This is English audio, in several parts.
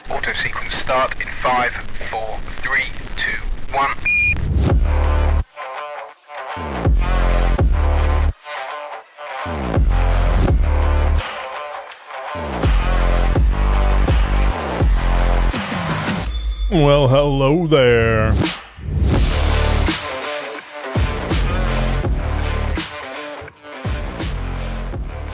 Auto sequence start in 5, 4, 3, 2, 1. Well, hello there.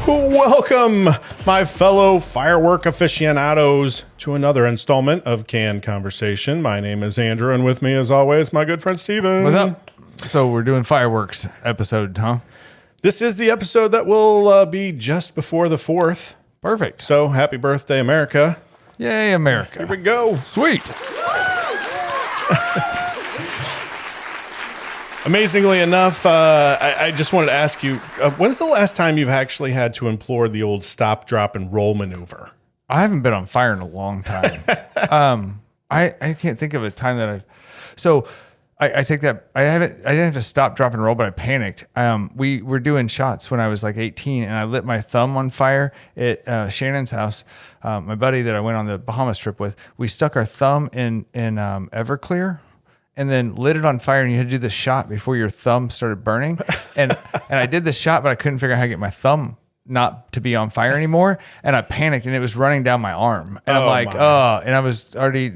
Welcome, my fellow firework aficionados, to another installment of Canned Conversation. My name is Andrew, and with me, as always, my good friend Steven. What's up? So we're doing fireworks episode, huh? This is the episode that will be just before the 4th. Perfect. So, happy birthday, America. Yay, America. Here we go. Sweet. Amazingly enough, I just wanted to ask you, when's the last time you've actually had to implore the old stop, drop, and roll maneuver? I haven't been on fire in a long time. I can't think of a time that I've... So I take that... I didn't have to stop, drop, and roll, but I panicked. We were doing shots when I was like 18, and I lit my thumb on fire at Shannon's house. My buddy that I went on the Bahamas trip with, we stuck our thumb in Everclear, and then lit it on fire, and you had to do the shot before your thumb started burning. And I did the shot, but I couldn't figure out how to get my thumb not to be on fire anymore. And I panicked, and it was running down my arm. And I'm like, oh, and I was already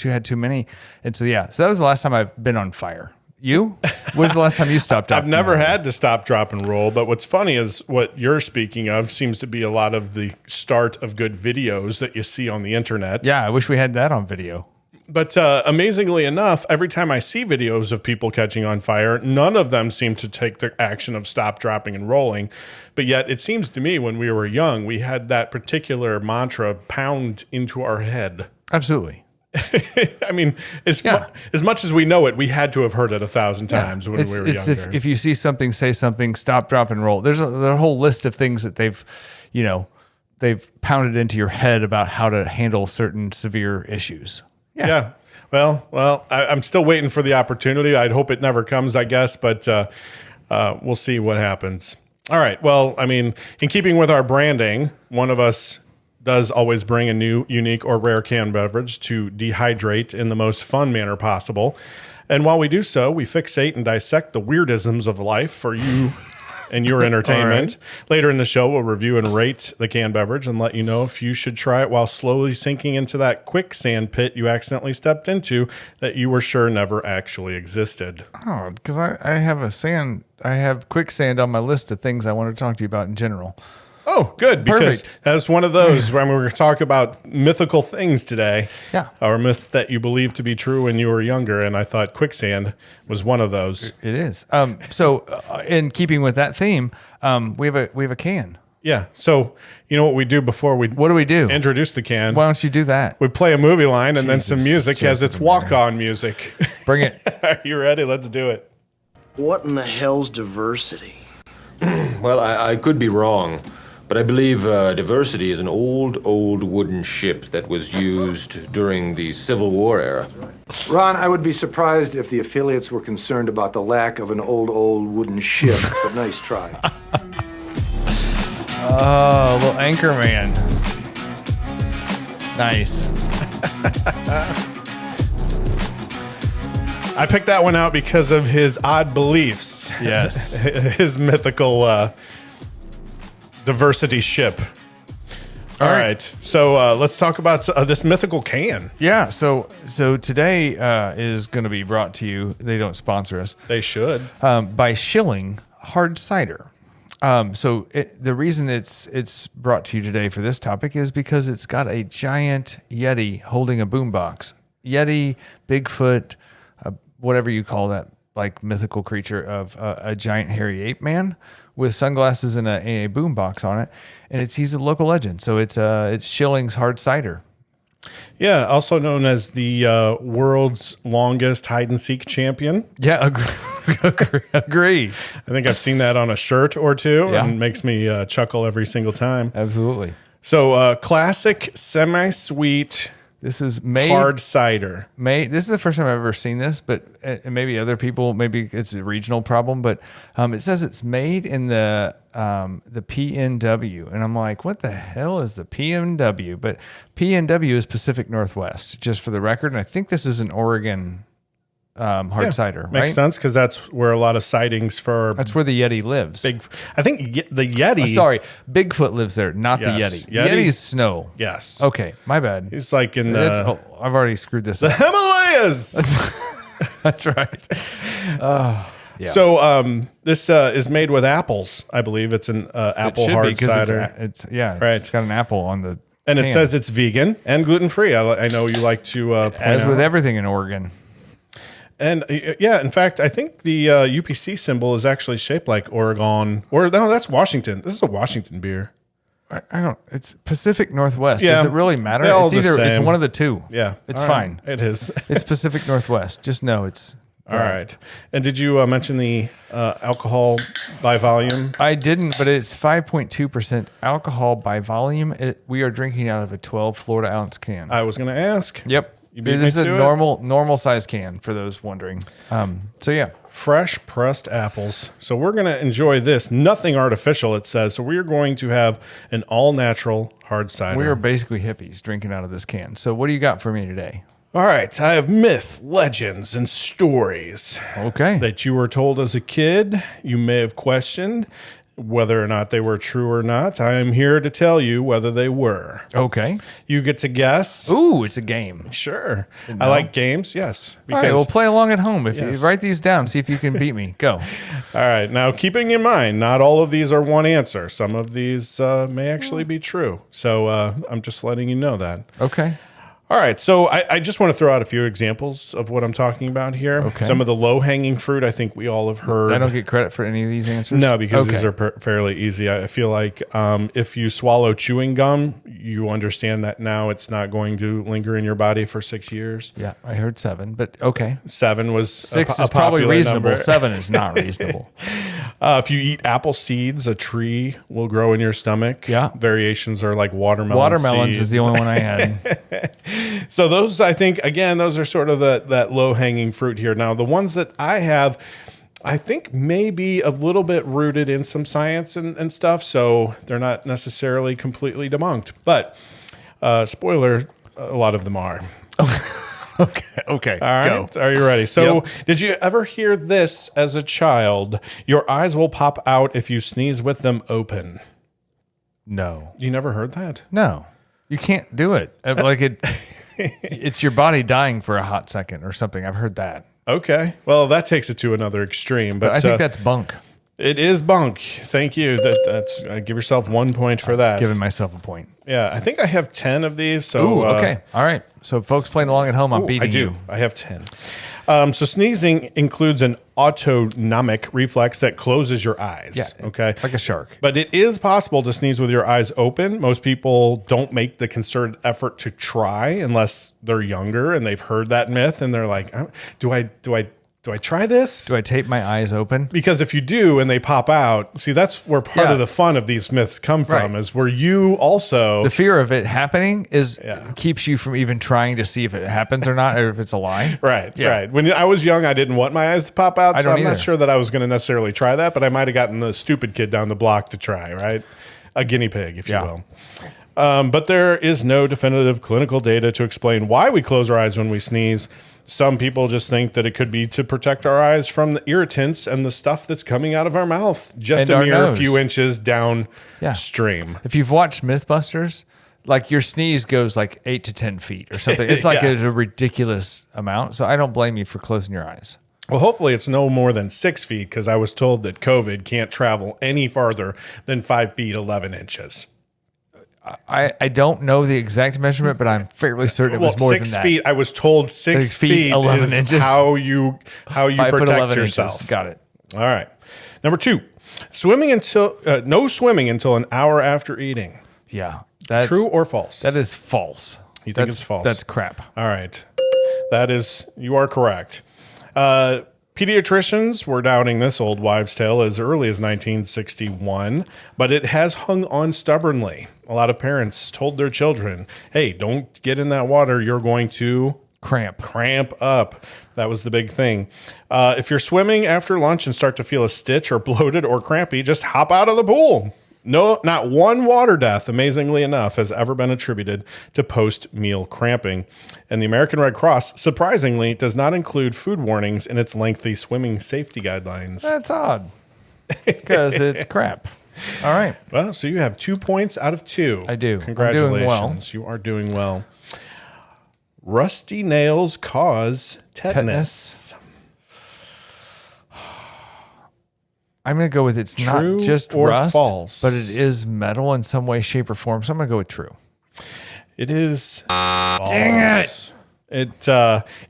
had too many. And so, yeah, so that was the last time I've been on fire. You? When's the last time you stopped? I've never had to stop, drop, and roll. But what's funny is what you're speaking of seems to be a lot of the start of good videos that you see on the internet. Yeah, I wish we had that on video. But amazingly enough, every time I see videos of people catching on fire, none of them seem to take the action of stop, dropping, and rolling. But yet it seems to me when we were young, we had that particular mantra pound into our head. Absolutely. I mean, as much as we know it, we had to have heard it 1,000 times when we were younger. If you see something, say something, stop, drop, and roll. There's a whole list of things that they've pounded into your head about how to handle certain severe issues. Yeah. Well, I'm still waiting for the opportunity. I'd hope it never comes, I guess, but we'll see what happens. All right. Well, I mean, in keeping with our branding, one of us does always bring a new, unique, or rare canned beverage to dehydrate in the most fun manner possible. And while we do so, we fixate and dissect the weirdisms of life for you and your entertainment. Right. Later in the show, we'll review and rate the canned beverage and let you know if you should try it while slowly sinking into that quicksand pit you accidentally stepped into that you were sure never actually existed. Oh, because I have quicksand on my list of things I want to talk to you about in general. Oh, good. Because that's one of those when we're going to talk about mythical things today. Yeah. Or myths that you believe to be true when you were younger. And I thought quicksand was one of those. It is. So in keeping with that theme, we have a can. Yeah. So you know what we do before we introduce the can? Why don't you do that? We play a movie line and then some music as it's walk-on music. Bring it. Are you ready? Let's do it. What in the hell's diversity? Well, I could be wrong. But I believe diversity is an old wooden ship that was used during the Civil War era. Ron, I would be surprised if the affiliates were concerned about the lack of an old wooden ship, but nice try. Oh, little Anchorman. Nice. I picked that one out because of his odd beliefs. Yes. His mythical... diversity ship. All right. So let's talk about this mythical can. Yeah. So today is going to be brought to you. They don't sponsor us. They should. By Schilling Hard Cider. The reason it's brought to you today for this topic is because it's got a giant Yeti holding a boombox. Yeti, Bigfoot, whatever you call that, like mythical creature of a giant hairy ape man with sunglasses and a boombox on it, and he's a local legend. So it's Schilling's Hard Cider. Yeah, also known as the world's longest hide and seek champion. Yeah, agree. I think I've seen that on a shirt or two, Yeah. and it makes me chuckle every single time. Absolutely. So classic, semi-sweet, This is made Hard cider. This is the first time I've ever seen this, but and maybe other people, maybe it's a regional problem, but it says it's made in the PNW, and I'm like, what the hell is the PNW? But PNW is Pacific Northwest, just for the record, and I think this is an Oregon hard cider, right? Makes sense because that's where a lot of sightings for That's where the Yeti lives. I think the Yeti. Sorry, Bigfoot lives there, not Yes. the Yeti. Yeti? Yeti is snow. Yes. Okay, my bad. He's like in the I've already screwed this the up. Himalayas. That's right. Yeah. So this is made with apples. I believe it's an apple hard cider. It's Right. It's got an apple on the And it can. says it's vegan and gluten free. I know you like to point as with out. everything in Oregon. And in fact, I think the UPC symbol is actually shaped like Oregon. Or no, that's Washington. This is a Washington beer. I don't. It's Pacific Northwest. Yeah. Does it really matter? They're all It's the either. It's same. one of the two. Yeah, It's All fine. right. It is. It's Pacific Northwest. Just know it's. All right. And did you mention the alcohol by volume? I didn't, but it's 5.2% alcohol by volume. We are drinking out of a 12 Florida ounce can. I was going to ask. Yep. You beat me This is a to it? normal size can for those wondering. So yeah. Fresh pressed apples. So we're going to enjoy this. Nothing artificial, it says. So we are going to have an all natural hard cider. We are basically hippies drinking out of this can. So what do you got for me today? All right. I have myth, legends, and stories Okay. that you were told as a kid. You may have questioned whether or not they were true or not. I am here to tell you whether they were. Okay. You get to guess. Ooh, it's a game. Sure. I like games. Yes. All right, well, play along at home. If Yes. you write these down, see if you can beat me. Go. All right. Now, keeping in mind, not all of these are one answer. Some of these may actually be true. So I'm just letting you know that. Okay. All right. So I just want to throw out a few examples of what I'm talking about here. Okay. Some of the low hanging fruit, I think we all have heard. I don't get credit for any of these answers? No, because these Okay. are fairly easy. I feel like if you swallow chewing gum, you understand that now it's not going to linger in your body for 6 years. Yeah, I heard 7, but okay. 7 was 6 a is probably popular reasonable. number. 7 is not reasonable. If you eat apple seeds, a tree will grow in your stomach. Yeah. Variations are like watermelon Watermelons seeds. is the only one I had. So those, I think, again, those are sort of that low-hanging fruit here. Now, the ones that I have, I think may be a little bit rooted in some science and stuff, so they're not necessarily completely debunked. But spoiler, a lot of them are. Okay. All right. Are you ready? So did you ever hear this as a child? Your eyes will pop out if you sneeze with them open. No. You never heard that? No. You can't do it. It's your body dying for a hot second or something. I've heard that. Okay. Well, that takes it to another extreme. But I think that's bunk. it is bunk. Thank you. That's give yourself 1 point for that. Giving myself a point. Yeah, I think I have 10 of these. So Ooh, okay. All right. So folks playing along at home, I'm beating I do. you. I have 10. So sneezing includes an autonomic reflex that closes your eyes. Yeah. Okay. Like a shark. But it is possible to sneeze with your eyes open. Most people don't make the concerted effort to try unless they're younger and they've heard that myth and they're like, do I try this? Do I tape my eyes open? Because if you do and they pop out, see, that's where part Yeah. of the fun of these myths come from, Right. is where you also The fear of it happening Yeah. keeps you from even trying to see if it happens or not, or if it's a lie. Right, Yeah. right. When I was young, I didn't want my eyes to pop out, I so don't I'm not either. sure that I was going to necessarily try that, but I might have gotten the stupid kid down the block to try, right? A guinea pig, if Yeah. you will. But there is no definitive clinical data to explain why we close our eyes when we sneeze. Some people just think that it could be to protect our eyes from the irritants and the stuff that's coming out of our mouth just And a our mere nose. few inches downstream. If you've watched Mythbusters, like your sneeze goes like 8 to 10 feet or something. It's like Yes. a ridiculous amount. So I don't blame you for closing your eyes. Well, hopefully it's no more than 6 feet because I was told that COVID can't travel any farther than 5 feet 11 inches. I don't know the exact measurement, but I'm fairly certain it was more than 6 that. feet. I was told 6 6 feet, feet 11 is inches. how you 5 foot protect 11 yourself. inches. Got it. All right. Number 2, no swimming until an hour after eating. Yeah. That's True or false? That is false. You think it's false? That's crap. All right. You are correct. Pediatricians were doubting this old wives' tale as early as 1961, but it has hung on stubbornly. A lot of parents told their children, hey, don't get in that water. You're going to cramp up. That was the big thing. If you're swimming after lunch and start to feel a stitch or bloated or crampy, just hop out of the pool. No, not one water death, amazingly enough, has ever been attributed to post-meal cramping. And the American Red Cross, surprisingly, does not include food warnings in its lengthy swimming safety guidelines. That's odd because it's crap. All right. Well, so you have 2 points out of 2. I do. Congratulations. I'm doing well. You are doing well. Rusty nails cause tetanus. I'm going to go with it's True not just or rust, false? but it is metal in some way, shape, or form. So I'm going to go with true. It is false. Dang it. It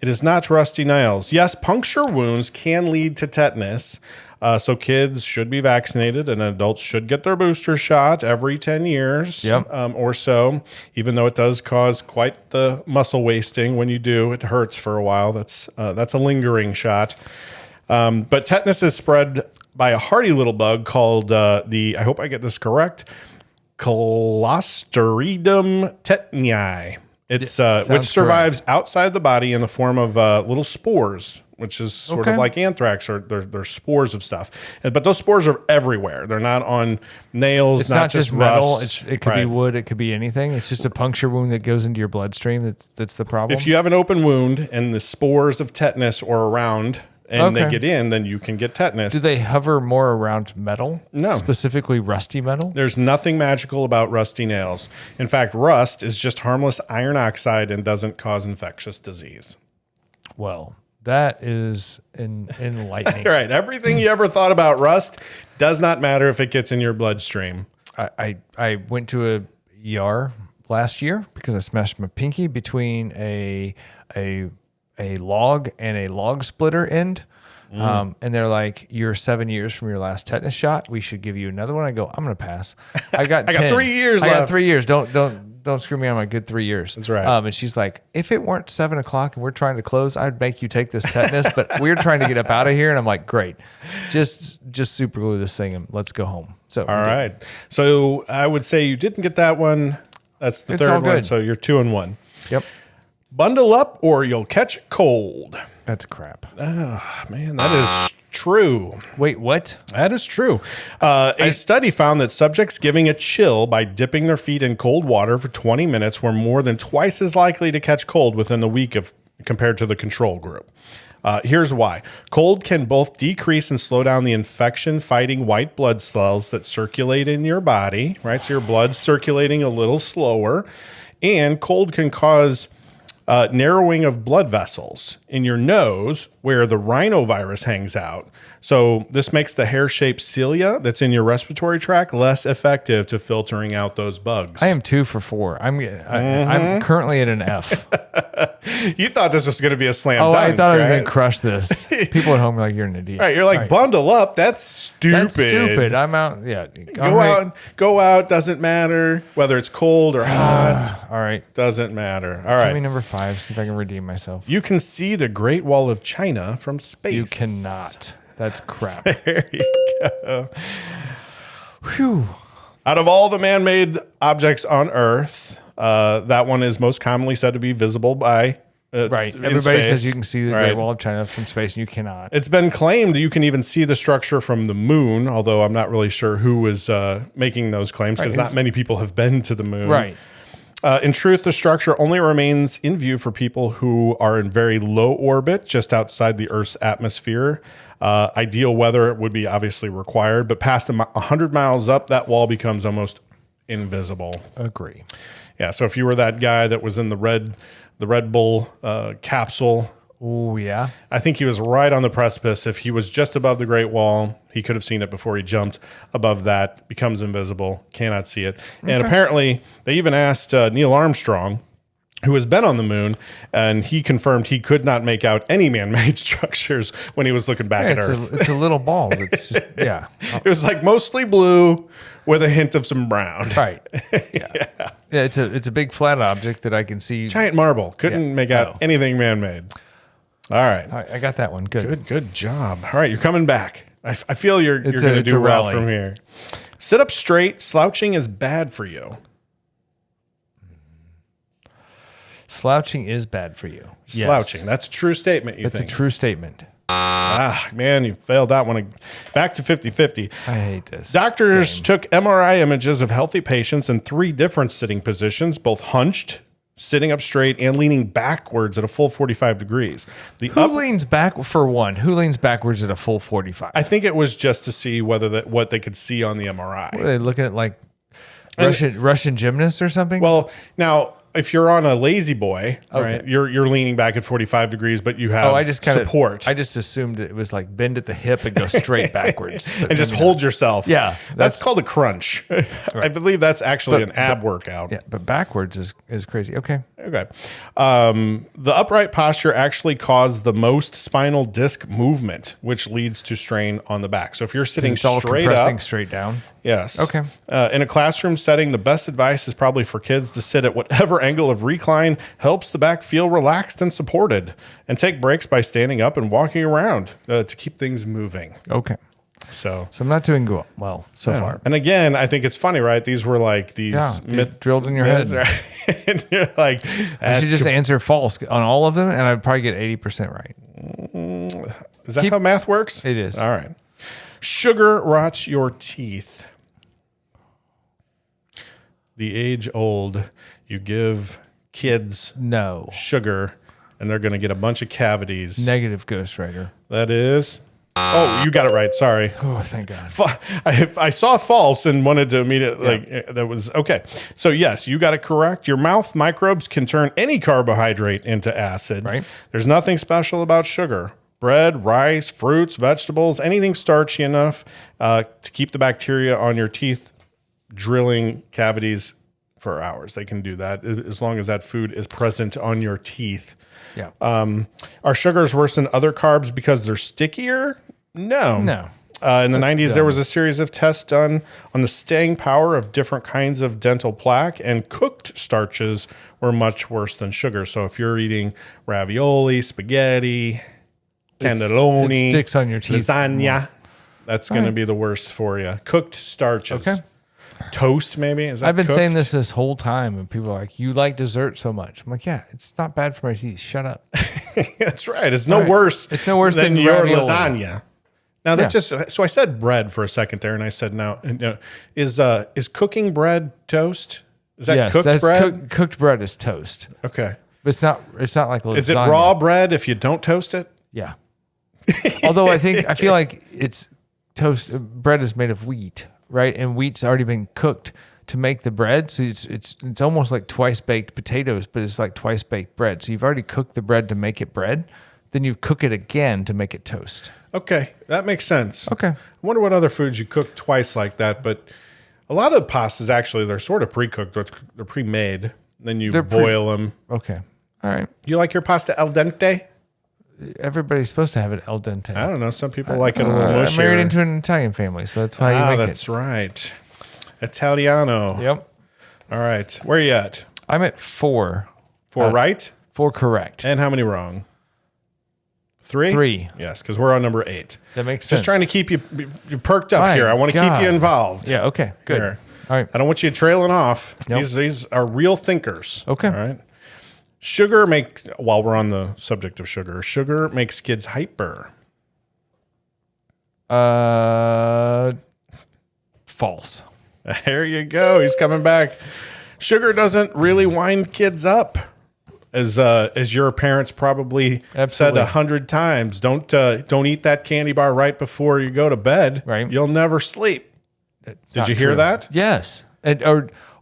is not rusty nails. Yes, puncture wounds can lead to tetanus. So kids should be vaccinated and adults should get their booster shot every 10 years or so, even though it does cause quite the muscle wasting when you do. It hurts for a while. That's a lingering shot. But tetanus is spread by a hardy little bug called I hope I get this correct, Clostridium tetani. It's which survives outside the body in the form of little spores, which is sort of like anthrax, or they're spores of stuff. But those spores are everywhere. They're not on nails. It's not just metal. rust. It could be wood. It could be anything. It's just a puncture wound that goes into your bloodstream. That's the problem. If you have an open wound and the spores of tetanus are around and they get in, then you can get tetanus. Do they hover more around metal? No. Specifically rusty metal? There's nothing magical about rusty nails. In fact, rust is just harmless iron oxide and doesn't cause infectious disease. Well, that is enlightening. Right. Everything you ever thought about rust does not matter if it gets in your bloodstream. I went to a ER last year because I smashed my pinky between a log and a log splitter end. And they're like, you're 7 years from your last tetanus shot. We should give you another one. I go, I'm going to pass. I got 10. 3 years left. I got 3 years. Don't screw me on my good 3 years. That's right. And she's like, if it weren't 7 o'clock and we're trying to close, I'd make you take this tetanus, but we're trying to get up out of here. And I'm like, great, just super glue this thing and let's go home. So, all right. So I would say you didn't get that one. That's the third one. So you're 2-1. Yep. Bundle up or you'll catch cold. That's crap. Oh, man, that is true. Wait, what? That is true. A study found that subjects giving a chill by dipping their feet in cold water for 20 minutes were more than twice as likely to catch cold within a week compared to the control group. Here's why. Cold can both decrease and slow down the infection-fighting white blood cells that circulate in your body, right? So your blood's circulating a little slower. And cold can cause narrowing of blood vessels in your nose where the rhinovirus hangs out. So this makes the hair-shaped cilia that's in your respiratory tract less effective to filtering out those bugs. I am 2 for 4. I'm currently at an F. You thought this was going to be a slam dunk, I thought I was right? going to crush this. People at home are like, you're an idiot. Right, you're like, bundle up. That's stupid. That's stupid. I'm out. Yeah. Go out. Doesn't matter whether it's cold or hot. All right. Doesn't matter. All right. Give me number 5. See if I can redeem myself. You can see the Great Wall of China from space. You cannot. That's crap. There you go. Whew. Out of all the man-made objects on Earth, that one is most commonly said to be visible by right. Everybody says you can see the Great Wall of China from space, and you cannot. It's been claimed you can even see the structure from the moon, although I'm not really sure who was making those claims because not many people have been to the moon. Right. In truth, the structure only remains in view for people who are in very low orbit, just outside the Earth's atmosphere. Ideal weather would be obviously required, but past 100 miles up, that wall becomes almost invisible. Agree. Yeah, so if you were that guy that was in the Red Bull capsule, oh yeah, I think he was right on the precipice. If he was just above the Great Wall, he could have seen it before he jumped above that. Becomes invisible, cannot see it. And apparently, they even asked Neil Armstrong, who has been on the moon, and he confirmed he could not make out any man-made structures when he was looking back at Earth. It's a little ball. It's just, yeah. It was like mostly blue with a hint of some brown. Right. Yeah. Yeah. It's a big flat object that I can see. Giant marble. Couldn't make out anything man-made. All right. All right, I got that one. Good job. All right, you're coming back. I feel you're going to do a well rally. from here. Sit up straight. Slouching is bad for you. Slouching is bad for you. Yes. Slouching. That's a true statement, you That's think? a true statement. Man, you failed that one. Back to 50-50. I hate this. Doctors game. took MRI images of healthy patients in 3 different sitting positions, both hunched, sitting up straight, and leaning backwards at a full 45 degrees. Who leans back for one? Who leans backwards at a full 45? I think it was just to see whether what they could see on the MRI. What are they looking at, like Russian gymnasts or something? Well, now if you're on a lazy boy, right, you're leaning back at 45 degrees, but you have support. I just assumed it was like bend at the hip and go straight backwards. And just hold yourself. Yeah. That's called a crunch. I believe that's actually an ab workout. Yeah, but backwards is crazy. Okay. Okay. The upright posture actually caused the most spinal disc movement, which leads to strain on the back. So if you're sitting It's all straight compressing up, straight down. yes. Okay. In a classroom setting, the best advice is probably for kids to sit at whatever angle of recline helps the back feel relaxed and supported, and take breaks by standing up and walking around to keep things moving. Okay. So I'm not doing well so far. And again, I think it's funny, right? These were like these myths drilled in your head. right? And you're like, I should just answer false on all of them, and I'd probably get 80% right. is that how math works? It is. All right. Sugar rots your teeth. The age old, you give kids No. sugar, and they're going to get a bunch of cavities. Negative ghostwriter. That is. Oh, you got it right. Sorry. Oh, thank God. I saw false and wanted to immediately, that was okay. So yes, you got it correct. Your mouth microbes can turn any carbohydrate into acid. Right. There's nothing special about sugar. Bread, rice, fruits, vegetables, anything starchy enough to keep the bacteria on your teeth drilling cavities for hours. They can do that as long as that food is present on your teeth. Yeah. Are sugars worse than other carbs because they're stickier? No. In the 90s, there was a series of tests done on the staying power of different kinds of dental plaque, and cooked starches were much worse than sugar. So if you're eating ravioli, spaghetti, cannelloni, it sticks on your teeth lasagna, that's going to be the worst for you. Cooked starches. Okay. Toast, maybe? Is that I've been cooked? saying this whole time, and people are like, you like dessert so much. I'm like, yeah, it's not bad for my teeth. Shut up. That's right. It's no Right. worse. It's no worse than than your ravioli. lasagna. Now that's just so. I said bread for a second there, and I said, "Now, is cooking bread toast? Is that Yes, cooked that's bread? cooked bread is toast. Okay. But it's not like lasagna. Is it raw bread if you don't toast it? Yeah. Although I feel like it's toast. Bread is made of wheat, right? And wheat's already been cooked to make the bread. So it's almost like twice baked potatoes, but it's like twice baked bread. So you've already cooked the bread to make it bread. Then you cook it again to make it toast. Okay, that makes sense. Okay. I wonder what other foods you cook twice like that. But a lot of pastas actually they're sort of pre-cooked. They're pre-made. Then you boil them. Okay. All right. You like your pasta al dente? Everybody's supposed to have it al dente. I don't know. Some people like it a little mushier. I'm married into an Italian family, so that's why you make that's right. Italiano. Yep. All right. Where are you at? I'm at 4. 4 right? 4 correct. And how many wrong? 3? 3. Yes, because we're on number 8. That makes sense. Just trying to keep you perked up My here. I want to keep God. you involved. Yeah, okay. Good. Here. All right. I don't want you trailing off. Nope. These are real thinkers. Okay. All right. While we're on the subject of sugar makes kids hyper. False. There you go. He's coming back. Sugar doesn't really wind kids up. As your parents probably said 100 times, don't eat that candy bar right before you go to bed. Right. You'll never sleep. Did you hear true. that? Yes. And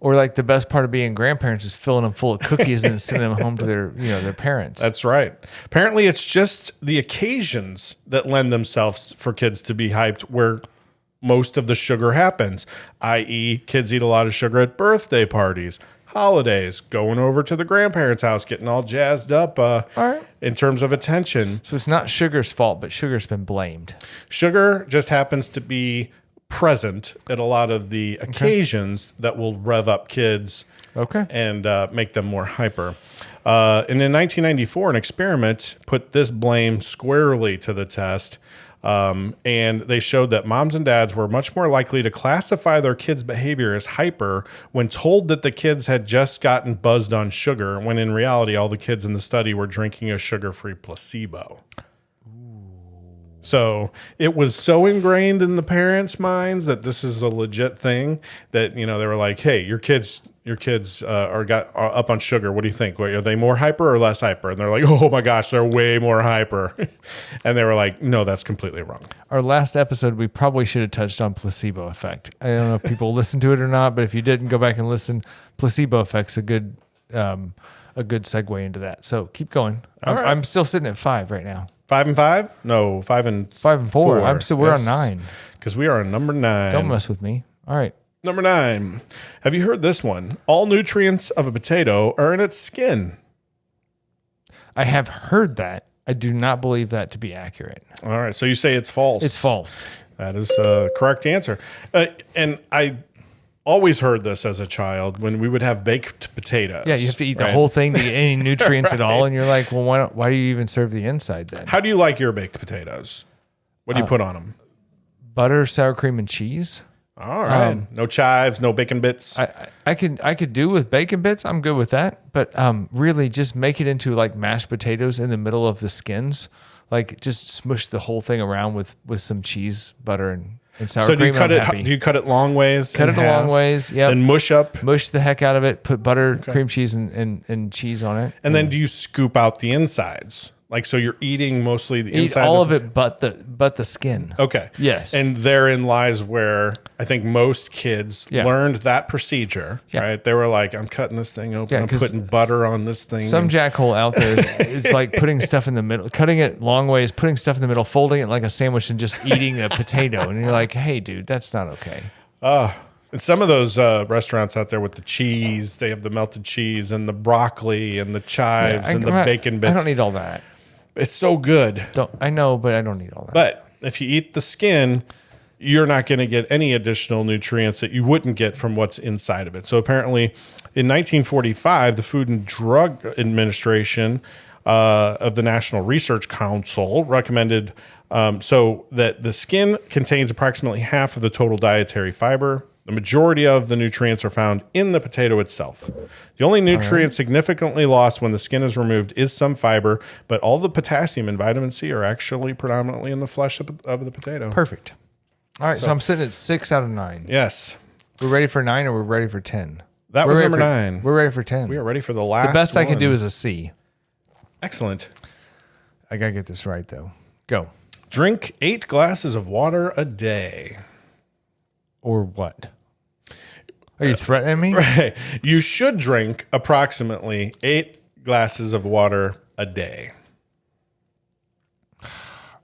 or like the best part of being grandparents is filling them full of cookies and sending them home to their parents. That's right. Apparently, it's just the occasions that lend themselves for kids to be hyped where most of the sugar happens, i.e., kids eat a lot of sugar at birthday parties, holidays, going over to the grandparents' house, getting all jazzed up in terms of attention. So it's not sugar's fault, but sugar's been blamed. Sugar just happens to be present at a lot of the occasions that will rev up kids Okay. and make them more hyper. And in 1994, an experiment put this blame squarely to the test. And they showed that moms and dads were much more likely to classify their kids' behavior as hyper when told that the kids had just gotten buzzed on sugar, when in reality, all the kids in the study were drinking a sugar-free placebo. So it was so ingrained in the parents' minds that this is a legit thing that, they were like, hey, your kids are up on sugar. What do you think? Are they more hyper or less hyper? And they're like, oh my gosh, they're way more hyper. And they were like, no, that's completely wrong. Our last episode, we probably should have touched on placebo effect. I don't know if people listened to it or not, but if you didn't, go back and listen. Placebo effect's a good segue into that. So keep going. Right. I'm still sitting at 5 right now. 5 and 5? No, 5 and 4. We're on 9. Because we are on number 9. Don't mess with me. All right. Number 9. Have you heard this one? All nutrients of a potato are in its skin. I have heard that. I do not believe that to be accurate. All right. So you say it's false. It's false. That is a correct answer. And I always heard this as a child when we would have baked potatoes. Yeah, you have to eat the whole thing to get any nutrients at all. And you're like, well, why do you even serve the inside then? How do you like your baked potatoes? What do you put on them? Butter, sour cream, and cheese. All right. No chives, no bacon bits. I could do with bacon bits. I'm good with that. But really just make it into like mashed potatoes in the middle of the skins. Like just smush the whole thing around with some cheese, butter, and sour so cream. Do you cut it long ways? Cut it a long ways. Yeah. And mush the heck out of it. Put butter, cream cheese, and cheese on it. And then do you scoop out the insides? Like, so you're eating mostly the Eat inside? all of it but the skin. Okay. Yes. And therein lies where I think most kids learned that procedure, right? They were like, I'm cutting this thing open. I'm putting butter on this thing. Some jackhole out there is like putting stuff in the middle, cutting it long ways, putting stuff in the middle, folding it like a sandwich, and just eating a potato. And you're like, hey, dude, that's not okay. And some of those restaurants out there with the cheese, they have the melted cheese and the broccoli and the chives and the bacon bits. I don't need all that. It's so good. I know, but I don't need all that. But if you eat the skin, you're not going to get any additional nutrients that you wouldn't get from what's inside of it. So apparently in 1945, the Food and Drug Administration of the National Research Council recommended so that the skin contains approximately half of the total dietary fiber. The majority of the nutrients are found in the potato itself. The only nutrient significantly lost when the skin is removed is some fiber, but all the potassium and vitamin C are actually predominantly in the flesh of the potato. Perfect. All right, so I'm sitting at 6 out of 9. Yes. We're ready for 9 or we're ready for 10? That was number 9. We're ready for 10. We are ready for the last The best I can one. do is a C. Excellent. I got to get this right, though. Go. Drink 8 glasses of water a day. Or what? Are you threatening me? Right. You should drink approximately 8 glasses of water a day.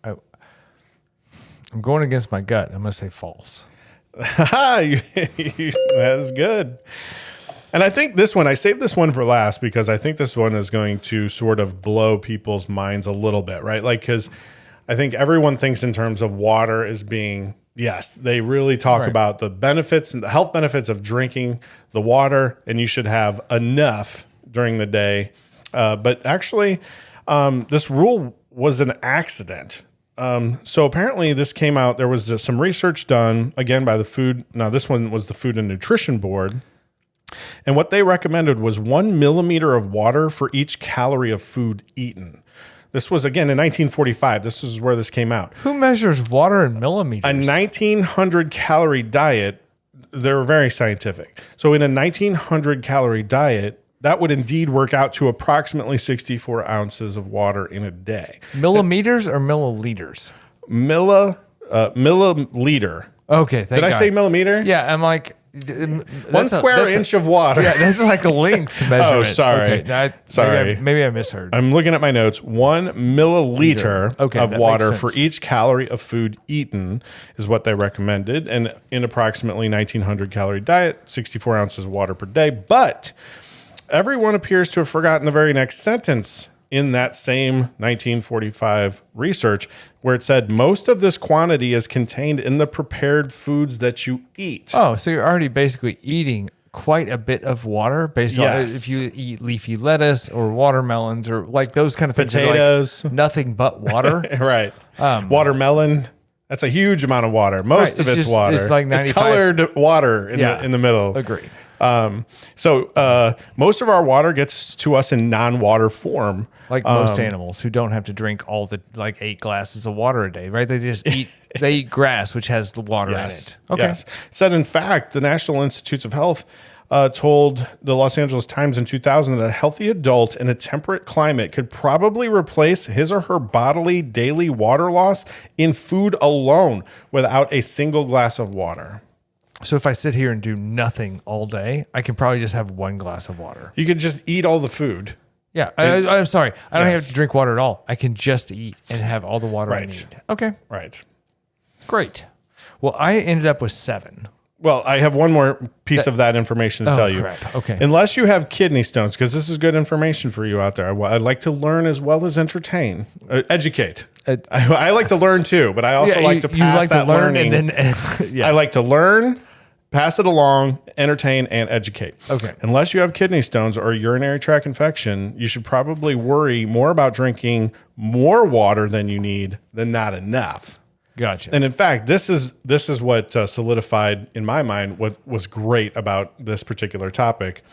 I'm going against my gut. I'm going to say false. That's good. And I think this one, I saved this one for last because I think this one is going to sort of blow people's minds a little bit, right? Like, because I think everyone thinks in terms of water as being, yes, they really talk about the benefits and the health benefits of drinking the water, and you should have enough during the day. But actually, this rule was an accident. So apparently this came out, there was some research done, again, by the Food. Now, this one was the Food and Nutrition Board. And what they recommended was 1 millimeter of water for each calorie of food eaten. This was, again, in 1945. This is where this came out. Who measures water in millimeters? A 1,900 calorie diet, they're very scientific. So in a 1,900 calorie diet, that would indeed work out to approximately 64 ounces of water in a day. Millimeters or milliliters? Milliliter. Okay, Did I say millimeter? Yeah, I'm like... 1 square inch of water. Yeah, that's like a length measurement. Oh, sorry. Okay, Sorry. Maybe I misheard. I'm looking at my notes. 1 milliliter of that water makes for sense. each calorie of food eaten is what they recommended. And in approximately 1,900 calorie diet, 64 ounces of water per day. But everyone appears to have forgotten the very next sentence in that same 1945 research, where it said most of this quantity is contained in the prepared foods that you eat. Oh, so you're already basically eating quite a bit of water based on if you eat leafy lettuce or watermelons or like those kind of things. Potatoes. Like nothing but water. Right. Watermelon. That's a huge amount of water. Most of it's water. It's like 95. It's colored water in the middle. Agree. So most of our water gets to us in non-water form. Like most animals who don't have to drink all the 8 glasses of water a day, right? They just eat grass, which has the water in it. Okay. Yes. Said, in fact, the National Institutes of Health told the Los Angeles Times in 2000 that a healthy adult in a temperate climate could probably replace his or her bodily daily water loss in food alone without a single glass of water. So if I sit here and do nothing all day, I can probably just have 1 glass of water. You could just eat all the food. Yeah, I'm sorry. I don't have to drink water at all. I can just eat and have all the water I need. Okay. Right. Great. Well, I ended up with 7. Well, I have one more piece of that information to tell you. Crap. Okay. Unless you have kidney stones, because this is good information for you out there. I'd like to learn as well as entertain, educate. I like to learn too, but I also like to pass that learning. And then, I like to learn, pass it along, entertain, and educate. Okay. Unless you have kidney stones or a urinary tract infection, you should probably worry more about drinking more water than you need than not enough. Gotcha. And in fact, this is what solidified in my mind what was great about this particular topic.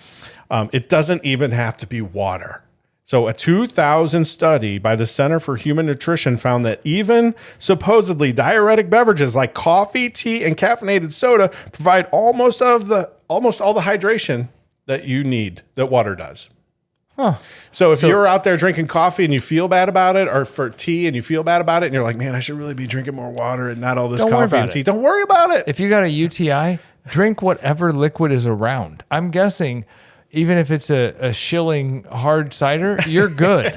It doesn't even have to be water. So a 2000 study by the Center for Human Nutrition found that even supposedly diuretic beverages like coffee, tea, and caffeinated soda provide almost all the hydration that you need, that water does. Huh. So if you're out there drinking coffee and you feel bad about it, or for tea and you feel bad about it, and you're like, man, I should really be drinking more water and not all this coffee and tea. Don't worry about it. If you got a UTI, drink whatever liquid is around. I'm guessing even if it's a shilling hard cider, you're good.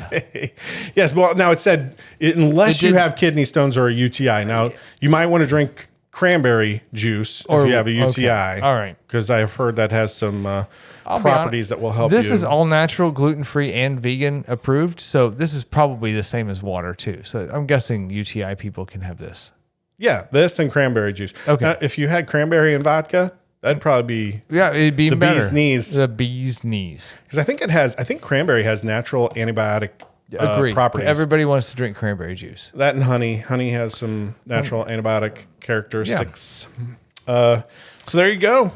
Yes. Well, now it said, unless you have kidney stones or a UTI. Now, you might want to drink cranberry juice if you have a UTI. Okay. All right. Because I've heard that has some properties that will help you. This is all natural, gluten-free, and vegan approved. So this is probably the same as water too. So I'm guessing UTI people can have this. Yeah, this and cranberry juice. Okay. Now, if you had cranberry and vodka, that'd probably be it'd be the better. bee's knees. The bee's knees. Because I think cranberry has natural antibiotic properties. Everybody wants to drink cranberry juice. That and honey. Honey has some natural antibiotic characteristics. So there you go.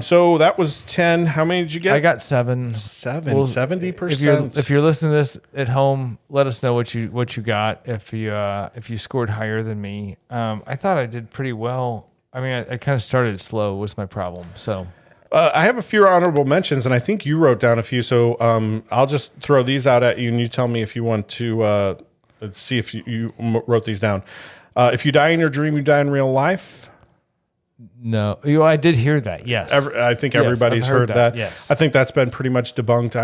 So that was 10. How many did you get? I got 7. 7. Well, 70%. If you're listening to this at home, let us know what you got. If you scored higher than me, I thought I did pretty well. I mean, I kind of started slow was my problem. So I have a few honorable mentions, and I think you wrote down a few. So I'll just throw these out at you, and you tell me if you want to see if you wrote these down. If you die in your dream, you die in real life. No, I did hear that. Yes, I think everybody's heard that. Yes, I think that's been pretty much debunked.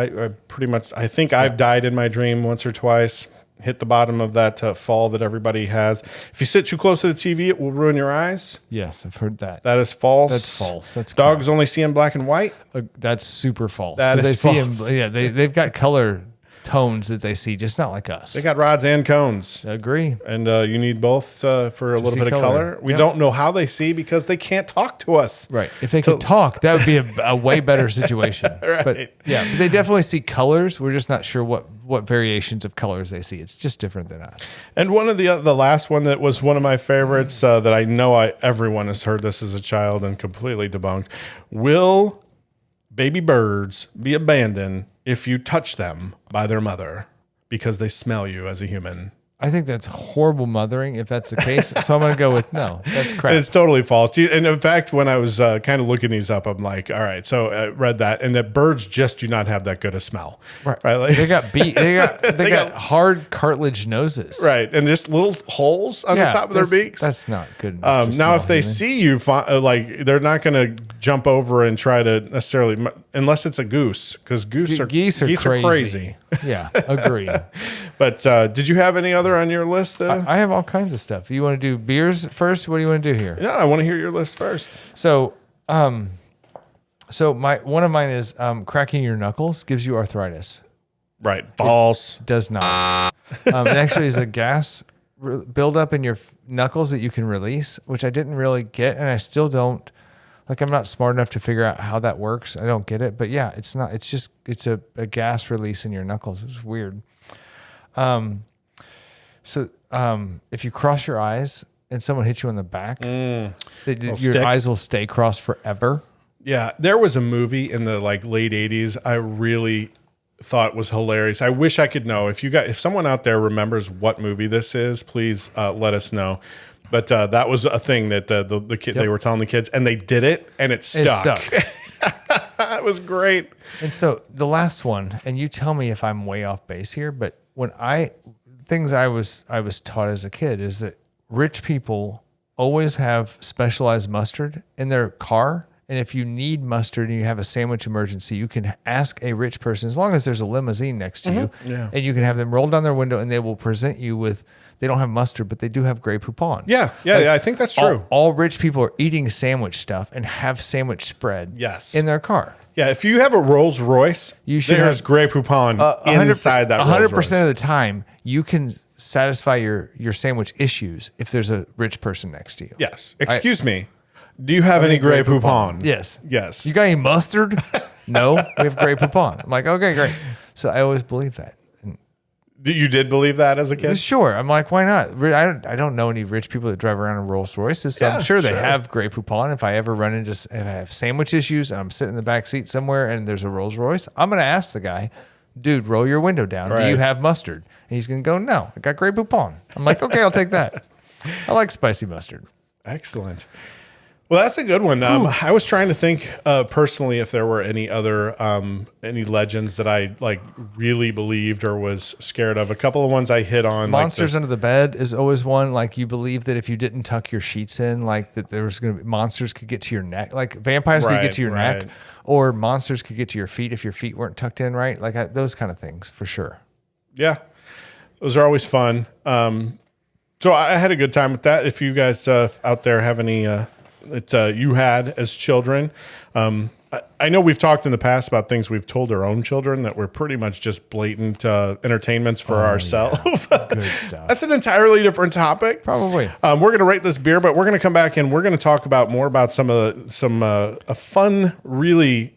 I think I've died in my dream once or twice. Hit the bottom of that fall that everybody has. If you sit too close to the TV, it will ruin your eyes. Yes, I've heard that. That is false. That's false. That's dogs only see in black and white. That's super false. That is false. See them, they've got color tones that they see, just not like us. They got rods and cones. Agree. And you need both for a little bit of color. We don't know how they see because they can't talk to us. Right. If they could talk, that would be a way better situation. Right. But yeah, they definitely see colors. We're just not sure what variations of colors they see. It's just different than us. And one of the last one that was one of my favorites that I know everyone has heard this as a child and completely debunked. Will baby birds be abandoned if you touch them by their mother because they smell you as a human? I think that's horrible mothering if that's the case. So I'm going to go with no. That's crap. It's totally false. And in fact, when I was kind of looking these up, I'm like, all right. So I read that, and that birds just do not have that good a smell. Right. Like, they got hard cartilage noses. Right. And just little holes on the top of their beaks. That's not good. Now, if they see you, they're not going to jump over and try to necessarily, unless it's a goose, because geese are crazy. Yeah, agree. But did you have any other on your list? I have all kinds of stuff. You want to do beers first? What do you want to do here? Yeah, I want to hear your list first. So, one of mine is cracking your knuckles gives you arthritis. Right. False. It does not. It actually is a gas buildup in your knuckles that you can release, which I didn't really get, and I still don't. Like, I'm not smart enough to figure out how that works. I don't get it. But yeah, it's not. It's just it's a gas release in your knuckles. It's weird. If you cross your eyes and someone hits you on the back, your stick. eyes will stay crossed forever. Yeah, there was a movie in the like late 80s I really thought was hilarious. I wish I could know. If someone out there remembers what movie this is, please let us know. But that was a thing that the kid they were telling the kids, and they did it, and it stuck. It was great. And so the last one, and you tell me if I'm way off base here, but things I was taught as a kid is that rich people always have specialized mustard in their car. And if you need mustard and you have a sandwich emergency, you can ask a rich person, as long as there's a limousine next to you, and you can have them roll down their window and they will present you with, they don't have mustard, but they do have Grey Poupon. Yeah, I think that's true. All rich people are eating sandwich stuff and have sandwich spread in their car. Yeah, if you have a Rolls Royce, there's Grey Poupon inside that Rolls Royce. 100% of the time, you can satisfy your sandwich issues if there's a rich person next to you. Yes. Excuse me. Do you have any Grey Poupon? Yes. Yes. You got any mustard? No, we have Grey Poupon. I'm like, okay, great. So I always believe that. You did believe that as a kid? Sure. I'm like, why not? I don't know any rich people that drive around in Rolls Royces, so I'm sure they have Grey Poupon. If I ever run into, if I have sandwich issues and I'm sitting in the back seat somewhere and there's a Rolls Royce, I'm going to ask the guy, dude, roll your window down. Right. Do you have mustard? And he's going to go, no, I got Grey Poupon. I'm like, okay, I'll take that. I like spicy mustard. Excellent. Well, that's a good one. I was trying to think personally if there were any other any legends that I like really believed or was scared of. A couple of ones I hit on. Monsters under the bed is always one. Like, you believe that if you didn't tuck your sheets in, like that there was going to be monsters could get to your neck. Like vampires could get to your neck, or monsters could get to your feet if your feet weren't tucked in right. Like those kind of things for sure. Yeah, those are always fun. So I had a good time with that. If you guys out there have any that you had as children. I know we've talked in the past about things we've told our own children that were pretty much just blatant entertainments for ourselves. Yeah. Good stuff. That's an entirely different topic. Probably. We're going to rate this beer, but we're going to come back and we're going to talk about more about some a fun, really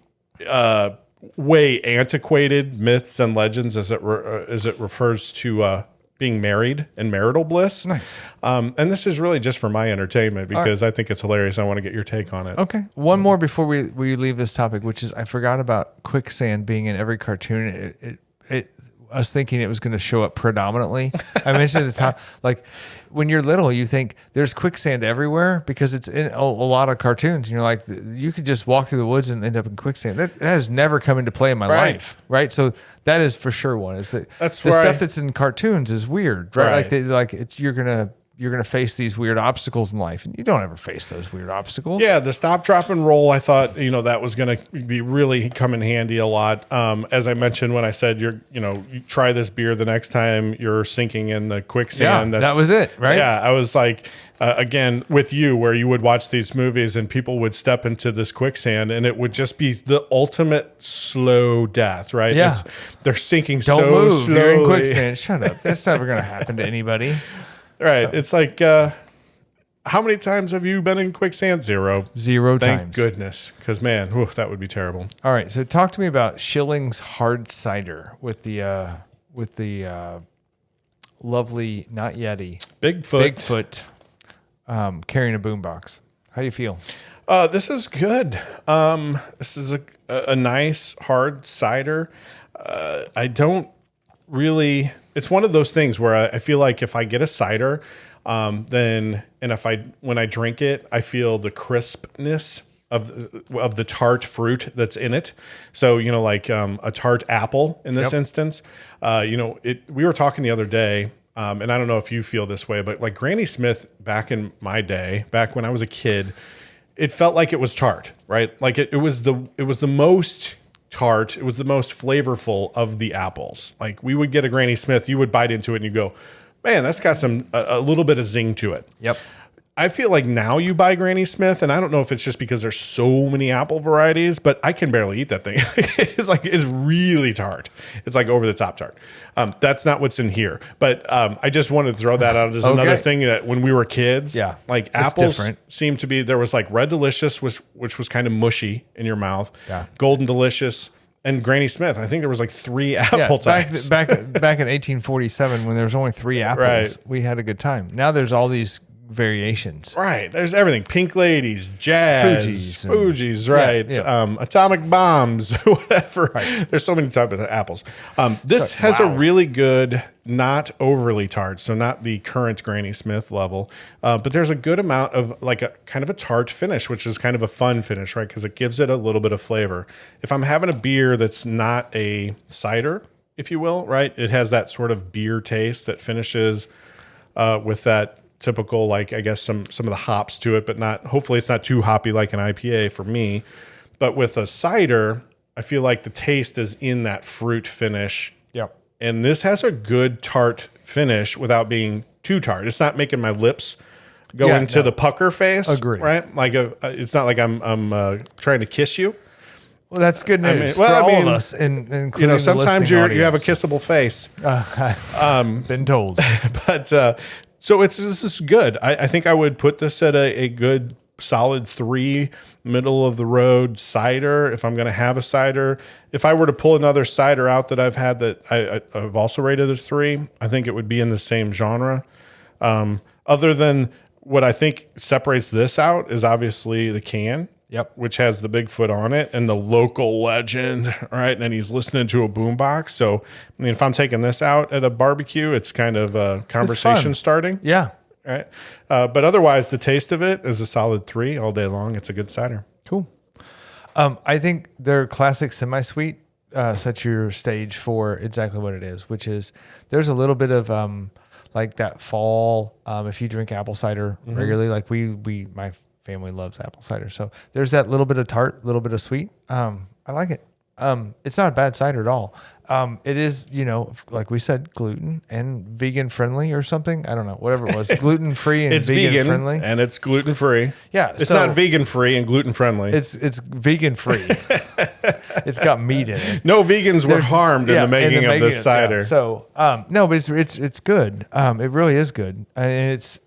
way antiquated myths and legends as it refers to being married and marital bliss. Nice. And this is really just for my entertainment because I think it's hilarious. I want to get your take on it. Okay. One more before we leave this topic, which is I forgot about quicksand being in every cartoon. I was thinking it was going to show up predominantly. I mentioned at the top, like when you're little, you think there's quicksand everywhere because it's in a lot of cartoons. And you're like, you could just walk through the woods and end up in quicksand. That has never come into play in my life. Right. So that is for sure one. Is that the stuff that's in cartoons is weird, right? You're going to face these weird obstacles in life, and you don't ever face those weird obstacles. Yeah, the stop, drop, and roll, I thought, that was going to be really come in handy a lot. As I mentioned when I said, you try this beer the next time you're sinking in the quicksand. Yeah, that was it, right? Yeah, I was like, again, with you, where you would watch these movies and people would step into this quicksand, and it would just be the ultimate slow death, right? Yeah. They're sinking don't so move. slowly. You're in quicksand. Shut up. That's never going to happen to anybody. Right. So. It's like, how many times have you been in quicksand? Zero. Thank times. Goodness. Because, man, that would be terrible. All right. So talk to me about Schilling's Hard Cider with the lovely, not Yeti. Bigfoot carrying a boombox. How do you feel? This is good. This is a nice hard cider. I don't really... It's one of those things where I feel like if I get a cider, when I drink it, I feel the crispness of the tart fruit that's in it. So, like a tart apple in this instance. We were talking the other day, and I don't know if you feel this way, but like Granny Smith back in my day, back when I was a kid, it felt like it was tart, right? Like it was the most tart. It was the most flavorful of the apples. Like we would get a Granny Smith, you would bite into it and you go, man, that's got a little bit of zing to it. Yep. I feel like now you buy Granny Smith, and I don't know if it's just because there's so many apple varieties, but I can barely eat that thing. It's really tart. It's like over the top tart. That's not what's in here, but I just wanted to throw that out as another thing that when we were kids, like apples seemed to be, there was like Red Delicious, which was kind of mushy in your mouth, Golden Delicious, and Granny Smith. I think there was like 3 apple types. Back in 1847, when there was only 3 apples, we had a good time. Now there's all these variations. Right. There's everything. Pink Ladies, Jazz, Fuji's, right. Atomic Bombs, whatever. Right. There's so many types of apples. This has a really good, not overly tart, so not the current Granny Smith level, but there's a good amount of like a kind of a tart finish, which is kind of a fun finish, right? Because it gives it a little bit of flavor. If I'm having a beer that's not a cider, if you will, right? It has that sort of beer taste that finishes with that typical, like I guess some of the hops to it, but not, hopefully it's not too hoppy like an IPA for me. But with a cider, I feel like the taste is in that fruit finish. Yep. And this has a good tart finish without being too tart. It's not making my lips go into the pucker face. Agree. Right? Like it's not like I'm trying to kiss you. Well, that's good news for all of us, and you know, sometimes you have a kissable face. Been told, but. So this is good. I think I would put this at a good solid 3, middle of the road cider. If I'm going to have a cider, if I were to pull another cider out that I've had that I've also rated as 3, I think it would be in the same genre. Other than what I think separates this out is obviously the can. Yep. Which has the Bigfoot on it and the local legend, right? And he's listening to a boombox. So, I mean, if I'm taking this out at a barbecue, it's kind of a conversation starting. Yeah. Right. But otherwise, the taste of it is a solid 3 all day long. It's a good cider. Cool. I think their classic semi-sweet sets your stage for exactly what it is, which is there's a little bit of like that fall. If you drink apple cider regularly, like my family loves apple cider. So there's that little bit of tart, little bit of sweet. I like it. It's not a bad cider at all. It is, you know, like we said, gluten and vegan friendly or something. I don't know, whatever it was, gluten free and it's vegan friendly, and it's gluten free. Yeah, it's not vegan free and gluten friendly. It's vegan free. It's got meat in it. No vegans were harmed in the making of this cider. Yeah. So no, but it's good. It really is good, and it's.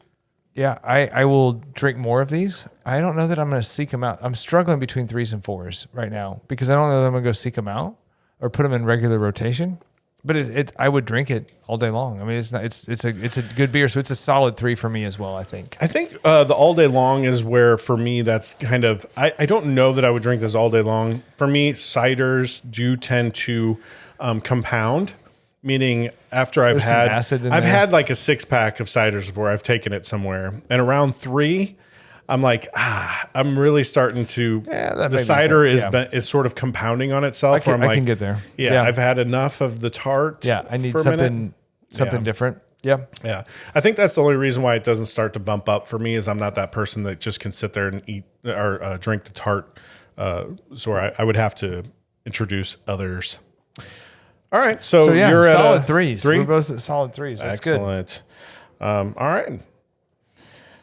Yeah, I will drink more of these. I don't know that I'm going to seek them out. I'm struggling between 3s and 4s right now because I don't know that I'm going to go seek them out or put them in regular rotation. But I would drink it all day long. I mean, it's a good beer, so it's a solid 3 for me as well. I think the all day long is where for me that's kind of I don't know that I would drink this all day long. For me, ciders do tend to compound. Meaning after I've had like a 6-pack of ciders before I've taken it somewhere, and around 3, I'm like, I'm really starting to. Yeah, the cider is sort of compounding on itself. I can get there. Yeah, I've had enough of the tart. Yeah, I need something different. Yeah, yeah. I think that's the only reason why it doesn't start to bump up for me is I'm not that person that just can sit there and eat or drink the tart. So I would have to introduce others. All right, so you're solid at 3s. 3? We're both at solid 3s. That's excellent. Good. All right.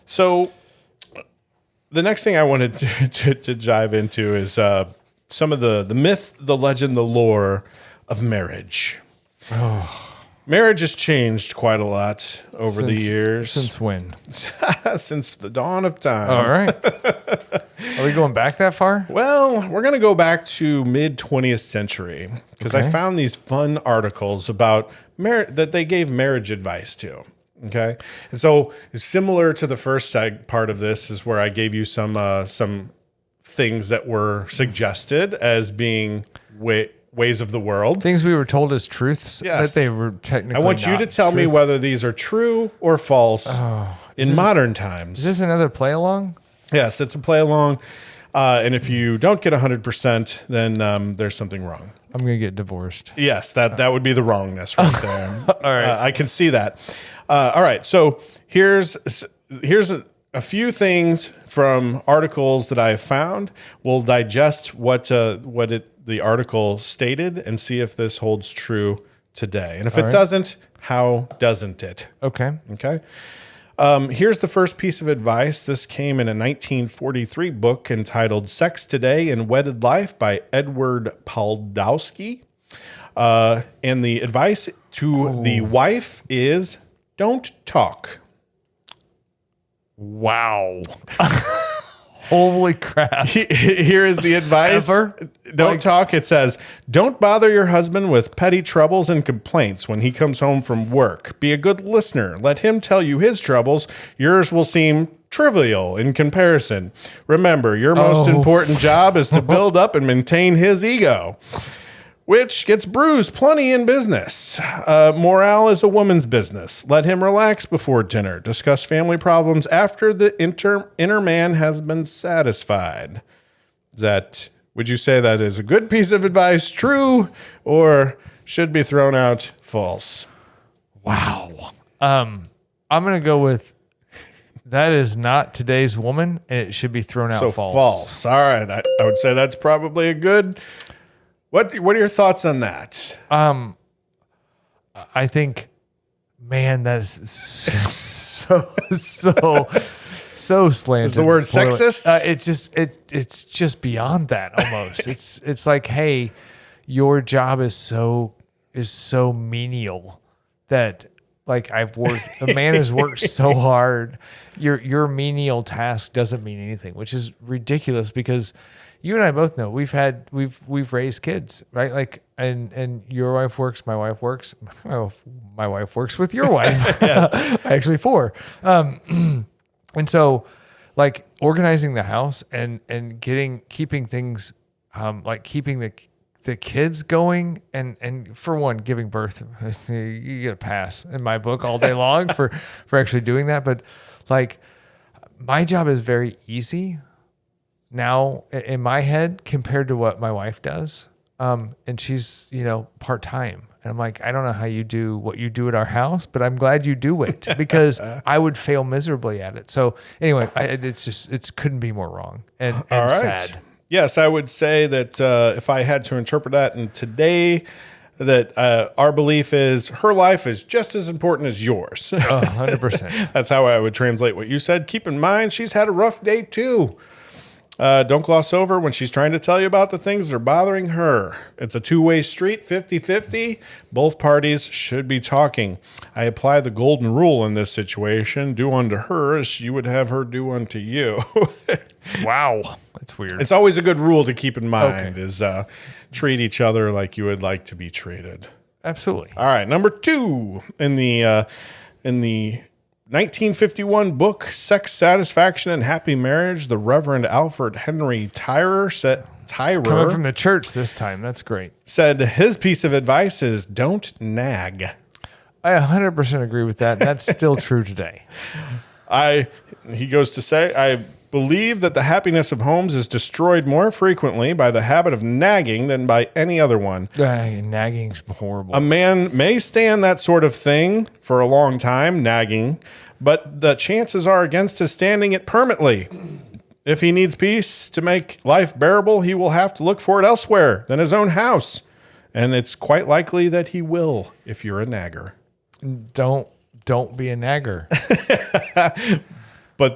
So the next thing I wanted to dive into is some of the myth, the legend, the lore of marriage. Oh. Marriage has changed quite a lot over the years. Since when? Since the dawn of time. All right. Are we going back that far? Well, we're going to go back to mid 20th century because I found these fun articles about that they gave marriage advice to. Okay. And so similar to the first part of this is where I gave you some things that were suggested as being ways of the world. Things we were told as truths that they were technically I want you to tell me whether these are true or false in modern times. Is this another play along? Yes, it's a play along. And if you don't get 100%, then there's something wrong. I'm going to get divorced. Yes, that would be the wrongness right there. All right. I can see that. All right. So here's a few things from articles that I have found. We'll digest what the article stated and see if this holds true today. And if it doesn't, how doesn't it? Okay. Okay. Here's the first piece of advice. This came in a 1943 book entitled Sex Today in Wedded Life by Edward Pawlowski. And the advice to the wife is don't talk. Wow. Holy crap. Here is the advice. Don't talk. It says, don't bother your husband with petty troubles and complaints when he comes home from work. Be a good listener. Let him tell you his troubles. Yours will seem trivial in comparison. Remember, your most important job is to build up and maintain his ego, which gets bruised plenty in business. Morale is a woman's business. Let him relax before dinner. Discuss family problems after the inner man has been satisfied. Would you say that is a good piece of advice, true, or should be thrown out false? Wow. I'm going to go with that is not today's woman, and it should be thrown out false. False. All right. I would say that's probably a good... What are your thoughts on that? I think, man, that is so slanted. Is the word sexist? It's just beyond that almost. it's like, hey, your job is so menial that like a man has worked so hard. Your menial task doesn't mean anything, which is ridiculous because you and I both know we've raised kids, right? Like, and your wife works, my wife works. My wife works with your wife. Yes. Actually 4. And so like organizing the house and keeping things, like keeping the kids going and for one, giving birth, you get a pass in my book all day long for actually doing that. But like my job is very easy now in my head compared to what my wife does. And she's, part-time. And I'm like, I don't know how you do what you do at our house, but I'm glad you do it because I would fail miserably at it. So anyway, it couldn't be more wrong and All right. sad. Yes, I would say that if I had to interpret that in today, that our belief is her life is just as important as yours. 100%. That's how I would translate what you said. Keep in mind, she's had a rough day too. Don't gloss over when she's trying to tell you about the things that are bothering her. It's a two-way street, 50-50. Both parties should be talking. I apply the golden rule in this situation. Do unto her as you would have her do unto you. Wow. That's weird. It's always a good rule to keep in mind is treat each other like you would like to be treated. Absolutely. All right, number 2 in the 1951 book, Sex, Satisfaction, and Happy Marriage, the Reverend Alfred Henry Tyrer Coming from the church this time. That's great. said his piece of advice is don't nag. I 100% agree with that. And that's still true today. He goes to say, I believe that the happiness of homes is destroyed more frequently by the habit of nagging than by any other one. Nagging's horrible. A man may stand that sort of thing for a long time, nagging, but the chances are against his standing it permanently. If he needs peace to make life bearable, he will have to look for it elsewhere than his own house. And it's quite likely that he will if you're a nagger. Don't be a nagger. But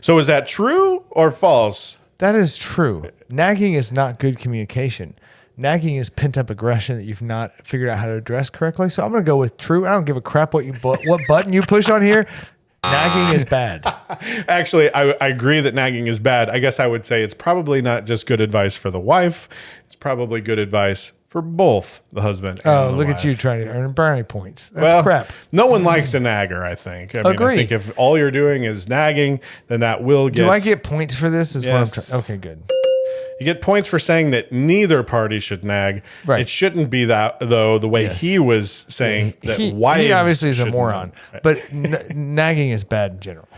so is that true or false? That is true. Nagging is not good communication. Nagging is pent up aggression that you've not figured out how to address correctly. So I'm going to go with true. I don't give a crap what button you push on here. Nagging is bad. Actually, I agree that nagging is bad. I guess I would say it's probably not just good advice for the wife. It's probably good advice for both the husband and the look wife. at you trying to earn brownie points. That's crap. No one likes a nagger, I think. I think if all you're doing is nagging, then that will get... Do I get points for this? Is Yes. what I'm trying. Okay, good. You get points for saying that neither party should nag. Right. It shouldn't be that, though, the way Yes. he was saying that wives he obviously is a should moron, nag. but nagging is bad in general.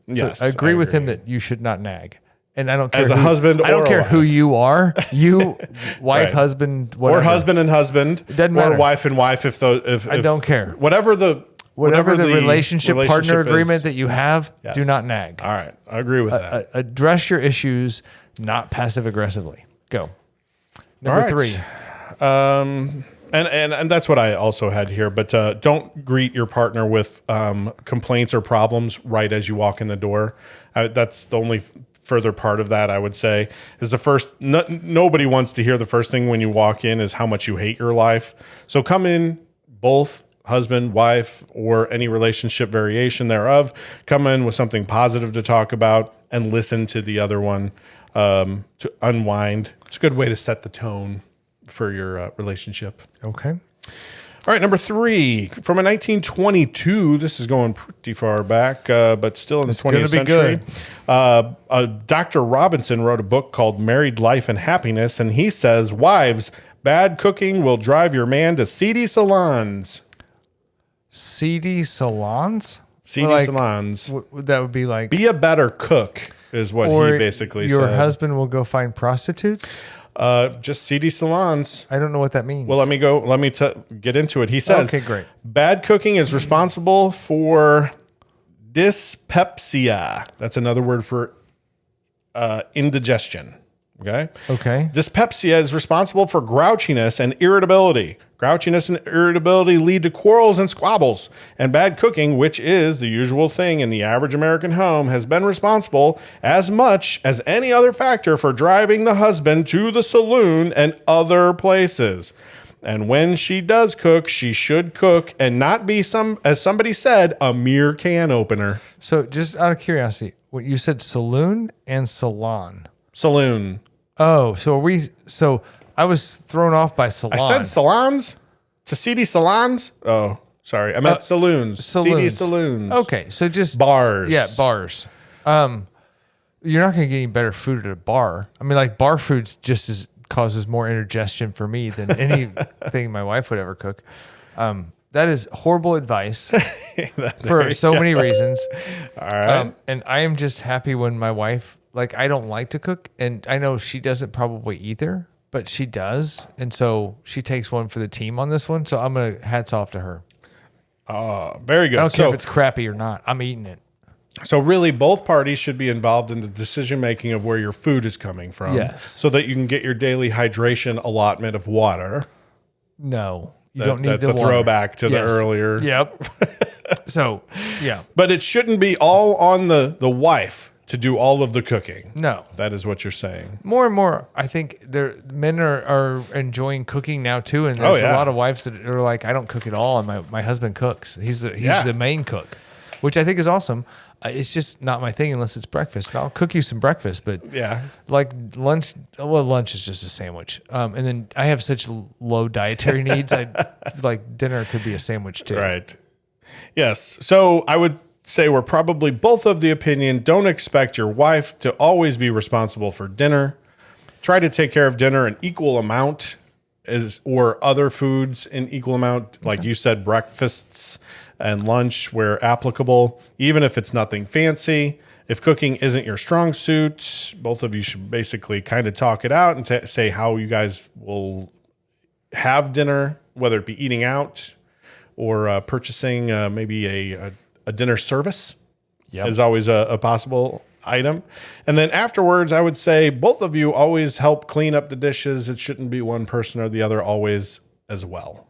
So Yes, I agree I with him agree. that you should not nag. And I don't care As a husband I don't or a care who wife. you are. You, wife, Right. husband, whatever. Or husband and husband. It doesn't or matter. wife and wife. If I don't care. Whatever the relationship partner is. agreement that you have, Yes. do not nag. All right, I agree with that. Address your issues, not passive aggressively. Go. Number All right. 3. And that's what I also had here. But don't greet your partner with complaints or problems right as you walk in the door. That's the only further part of that I would say is the first. Nobody wants to hear the first thing when you walk in is how much you hate your life. So come in, both husband, wife, or any relationship variation thereof. Come in with something positive to talk about and listen to the other one to unwind. It's a good way to set the tone for your relationship. Okay. All right, number 3 from a 1922. This is going pretty far back, but still in the 20th century. Dr. Robinson wrote a book called Married Life and Happiness, and he says, wives, bad cooking will drive your man to seedy salons. Seedy salons? Seedy salons. That would be like... Be a better cook is what he basically said. Your husband will go find prostitutes? Just seedy salons. I don't know what that means. Well, let me get into it. He says, okay, great. Bad cooking is responsible for dyspepsia. That's another word for indigestion. Okay. Dyspepsia is responsible for grouchiness and irritability. Grouchiness and irritability lead to quarrels and squabbles. And bad cooking, which is the usual thing in the average American home, has been responsible as much as any other factor for driving the husband to the saloon and other places. And when she does cook, she should cook and not be as somebody said, a mere can opener. So just out of curiosity, what you said saloon and salon. Saloon. Oh, so I was thrown off by salon. I said salons to seedy salons. Oh, sorry. I meant saloons. Seedy saloons. Okay. So just bars. Yeah. Bars. You're not going to get any better food at a bar. I mean, like bar food causes more indigestion for me than anything my wife would ever cook. That is horrible advice for so many reasons. All right. And I am just happy when my wife, like, I don't like to cook, and I know she doesn't probably either, but she does. And so she takes one for the team on this one. So I'm going to hats off to her. Very good. I don't care if it's crappy or not. I'm eating it. So really both parties should be involved in the decision-making of where your food is coming from. Yes. So that you can get your daily hydration allotment of water. No, you don't need that's the a water. Throwback to the earlier. Yep. So, yeah. But it shouldn't be all on the wife to do all of the cooking. No. That is what you're saying. More and more, I think men are enjoying cooking now too. And there's a lot of wives that are like, I don't cook at all. And my husband cooks. He's the main cook, which I think is awesome. It's just not my thing unless it's breakfast. And I'll cook you some breakfast, but like lunch, lunch is just a sandwich. And then I have such low dietary needs. Like dinner could be a sandwich too. Right. Yes. So I would say we're probably both of the opinion, don't expect your wife to always be responsible for dinner. Try to take care of dinner in equal amount or other foods in equal amount. Like you said, breakfasts and lunch where applicable, even if it's nothing fancy. If cooking isn't your strong suit, both of you should basically kind of talk it out and say how you guys will have dinner, whether it be eating out or purchasing maybe a dinner service is always a possible item. And then afterwards, I would say both of you always help clean up the dishes. It shouldn't be one person or the other always as well.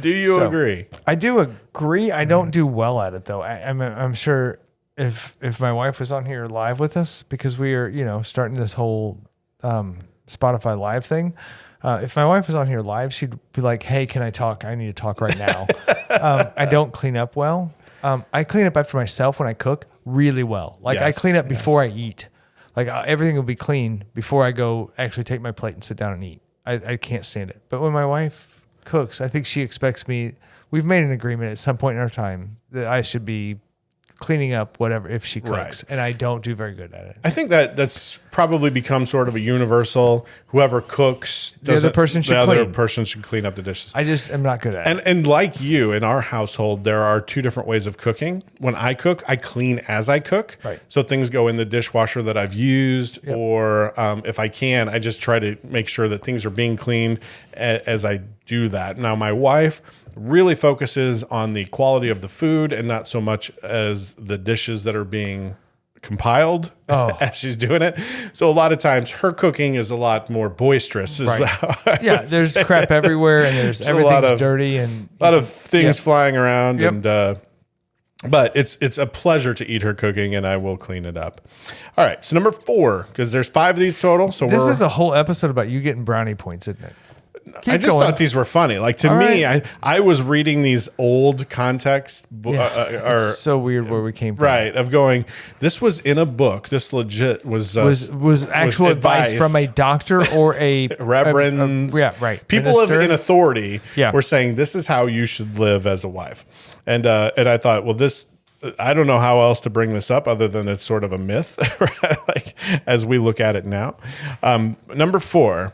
Do you agree? I do agree. I don't do well at it though. I'm sure if my wife was on here live with us, because we are, starting this whole Spotify live thing. If my wife was on here live, she'd be like, hey, can I talk? I need to talk right now. I don't clean up well. I clean up after myself when I cook really well. Like I clean up before I eat. Like everything will be clean before I go actually take my plate and sit down and eat. I can't stand it. But when my wife cooks, I think she expects me. We've made an agreement at some point in our time that I should be cleaning up whatever if she cooks, and I don't do very good at it. I think that's probably become sort of a universal. Whoever cooks, the other person should clean up the dishes. I just am not good at it. And like you, in our household, there are two different ways of cooking. When I cook, I clean as I cook. Right. So things go in the dishwasher that I've used, or if I can, I just try to make sure that things are being cleaned as I do that. Now, my wife really focuses on the quality of the food and not so much as the dishes that are being compiled as she's doing it. So a lot of times her cooking is a lot more boisterous. Yeah, there's crap everywhere and there's everything's dirty and a lot of things flying around. And but it's a pleasure to eat her cooking, and I will clean it up. All right, so number 4, because there's 5 of these total. So this is a whole episode about you getting brownie points, isn't it? I just thought these were funny. Like to me, I was reading these old context it's so weird where we came from. Right, of going, this was in a book. This legit was actual advice from a doctor or a reverend. People in authority were saying this is how you should live as a wife. And I thought, well, this, I don't know how else to bring this up other than it's sort of a myth, like as we look at it now. Number 4.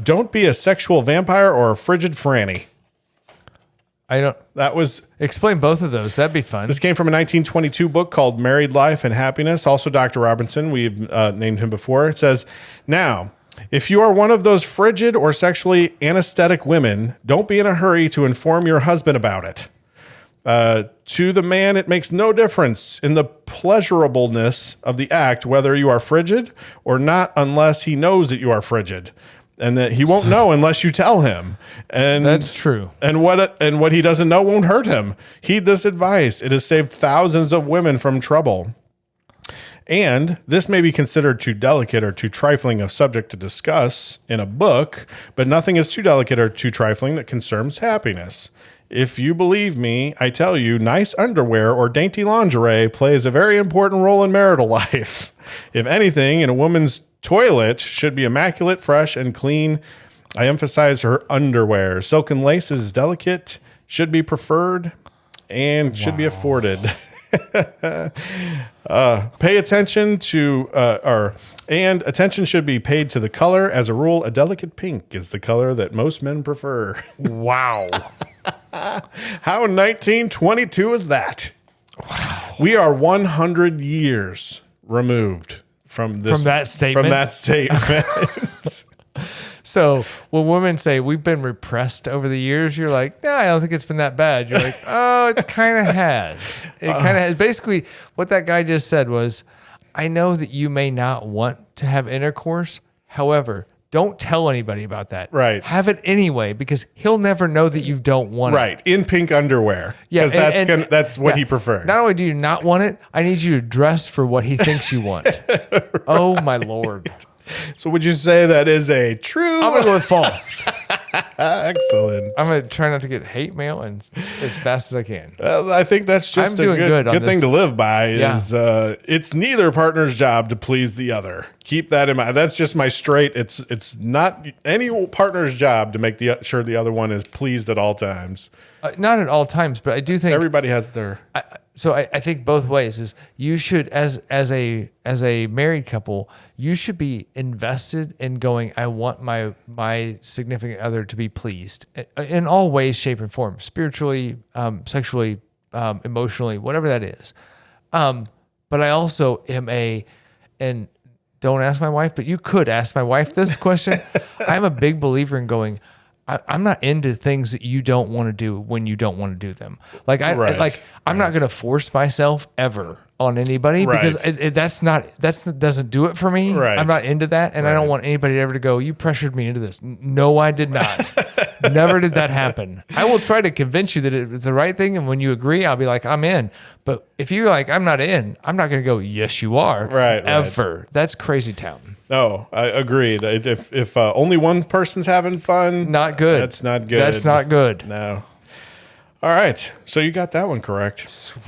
Don't be a sexual vampire or a frigid franny. Explain both of those. That'd be fun. This came from a 1922 book called Married Life and Happiness. Also, Dr. Robinson, we've named him before. It says, now, if you are one of those frigid or sexually anesthetic women, don't be in a hurry to inform your husband about it. To the man, it makes no difference in the pleasurableness of the act, whether you are frigid or not, unless he knows that you are frigid. And that he won't know unless you tell him. And that's true. And what he doesn't know won't hurt him. Heed this advice. It has saved thousands of women from trouble. And this may be considered too delicate or too trifling a subject to discuss in a book, but nothing is too delicate or too trifling that concerns happiness. If you believe me, I tell you, nice underwear or dainty lingerie plays a very important role in marital life. If anything, in a woman's toilet should be immaculate, fresh, and clean. I emphasize her underwear. Silken lace is delicate, should be preferred, and should be afforded. Pay attention to, and attention should be paid to the color. As a rule, a delicate pink is the color that most men prefer. Wow. How 1922 is that? Wow. We are 100 years removed from that statement. So when women say we've been repressed over the years, you're like, no, I don't think it's been that bad. You're like, oh, it kind of has. It kind of has. Basically, what that guy just said was, I know that you may not want to have intercourse. However, don't tell anybody about that. Right. Have it anyway, because he'll never know that you don't want it. Right. In pink underwear. Yeah. Because that's what he prefers. Not only do you not want it, I need you to dress for what he thinks you want. Right. Oh, my Lord. So would you say that is a true? I'm going to go with false. Excellent. I'm going to try not to get hate mail and as fast as I can. Well, I think that's just a good thing to live by is it's neither partner's job to please the other. Keep that in mind. That's just my straight. It's not any partner's job to make sure the other one is pleased at all times. Not at all times, but I do think everybody has their. I think both ways is you should as a married couple, you should be invested in going, I want my significant other to be pleased in all ways, shape, and form, spiritually, sexually, emotionally, whatever that is. But I also am and don't ask my wife, but you could ask my wife this question. I'm a big believer in going, I'm not into things that you don't want to do when you don't want to do them. Like I'm not going to force myself ever on anybody because that doesn't do it for me. Right. I'm not into that, and I don't want anybody ever to go, you pressured me into this. No, I did not. Never did that happen. I will try to convince you that it's the right thing, and when you agree, I'll be like, I'm in. But if you're like, I'm not in, I'm not going to go, yes, you are. Right. Ever. That's crazy town. No, I agreed. If only one person's having fun, not good. That's not good. That's not good. No. All right. So you got that one correct. Sweet.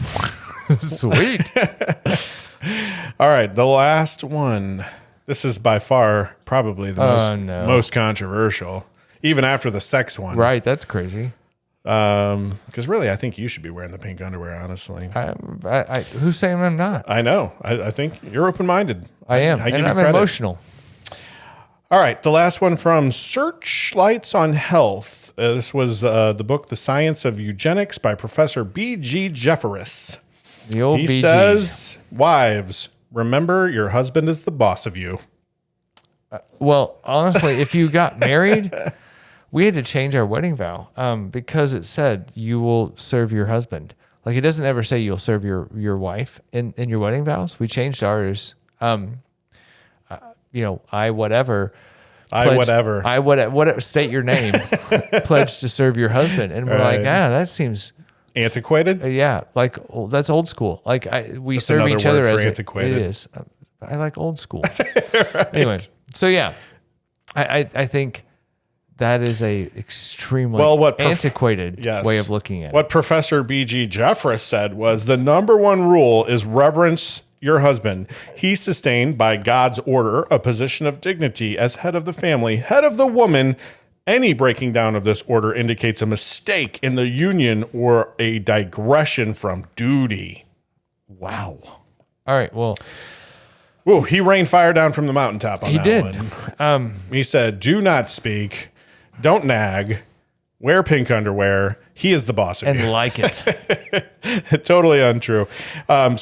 All right. The last one. This is by far probably the most controversial, even after the sex one. Right. That's crazy. Because really, I think you should be wearing the pink underwear, honestly. Who's saying I'm not? I know. I think you're open-minded. I am. And I'm emotional. All right. The last one from Searchlights on Health. This was the book, The Science of Eugenics by Professor B.G. Jeffress. The old He BG. says, wives, remember your husband is the boss of you. Well, honestly, if you got married, we had to change our wedding vow because it said you will serve your husband. Like it doesn't ever say you'll serve your wife in your wedding vows. We changed ours. I whatever. Whatever. State your name. Pledge to serve your husband, and we're like, that seems antiquated. That's old school. Like we That's serve each another other word as for antiquated. it is. I like old school. Anyway, so yeah, I think that is a extremely antiquated way of looking at it. What Professor B.G. Jeffress said was the number one rule is reverence your husband. He sustained by God's order a position of dignity as head of the family, head of the woman. Any breaking down of this order indicates a mistake in the union or a digression from duty. Wow. All right. Well, ooh, he rained fire down from the mountaintop on he that did. one. He said, do not speak, don't nag, wear pink underwear. He is the boss of you. And like it. Totally untrue. I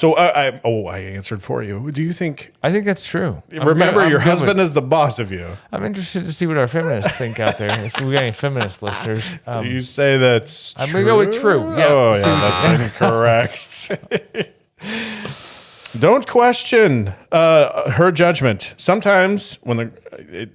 answered for you. Do you think? I think that's true. Remember, your husband is the boss of you. I'm interested to see what our feminists think out there. If we got any feminist listeners, you say that's I'm true? going to go with true. Yeah. Oh, yeah, that's incorrect. Don't question her judgment. Sometimes when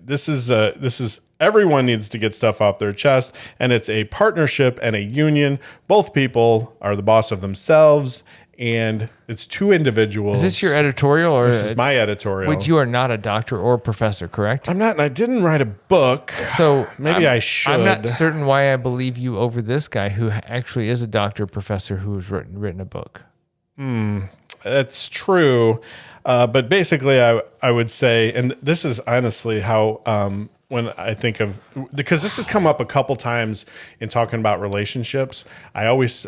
this is everyone needs to get stuff off their chest, and it's a partnership and a union. Both people are the boss of themselves, and it's two individuals. Is this your editorial, or this is my editorial? Which you are not a doctor or professor, correct? I'm not, and I didn't write a book. So maybe I should. I'm not certain why I believe you over this guy who actually is a doctor, professor who has written a book. That's true. But basically, I would say, and this is honestly how, when I think of, because this has come up a couple times in talking about relationships, I always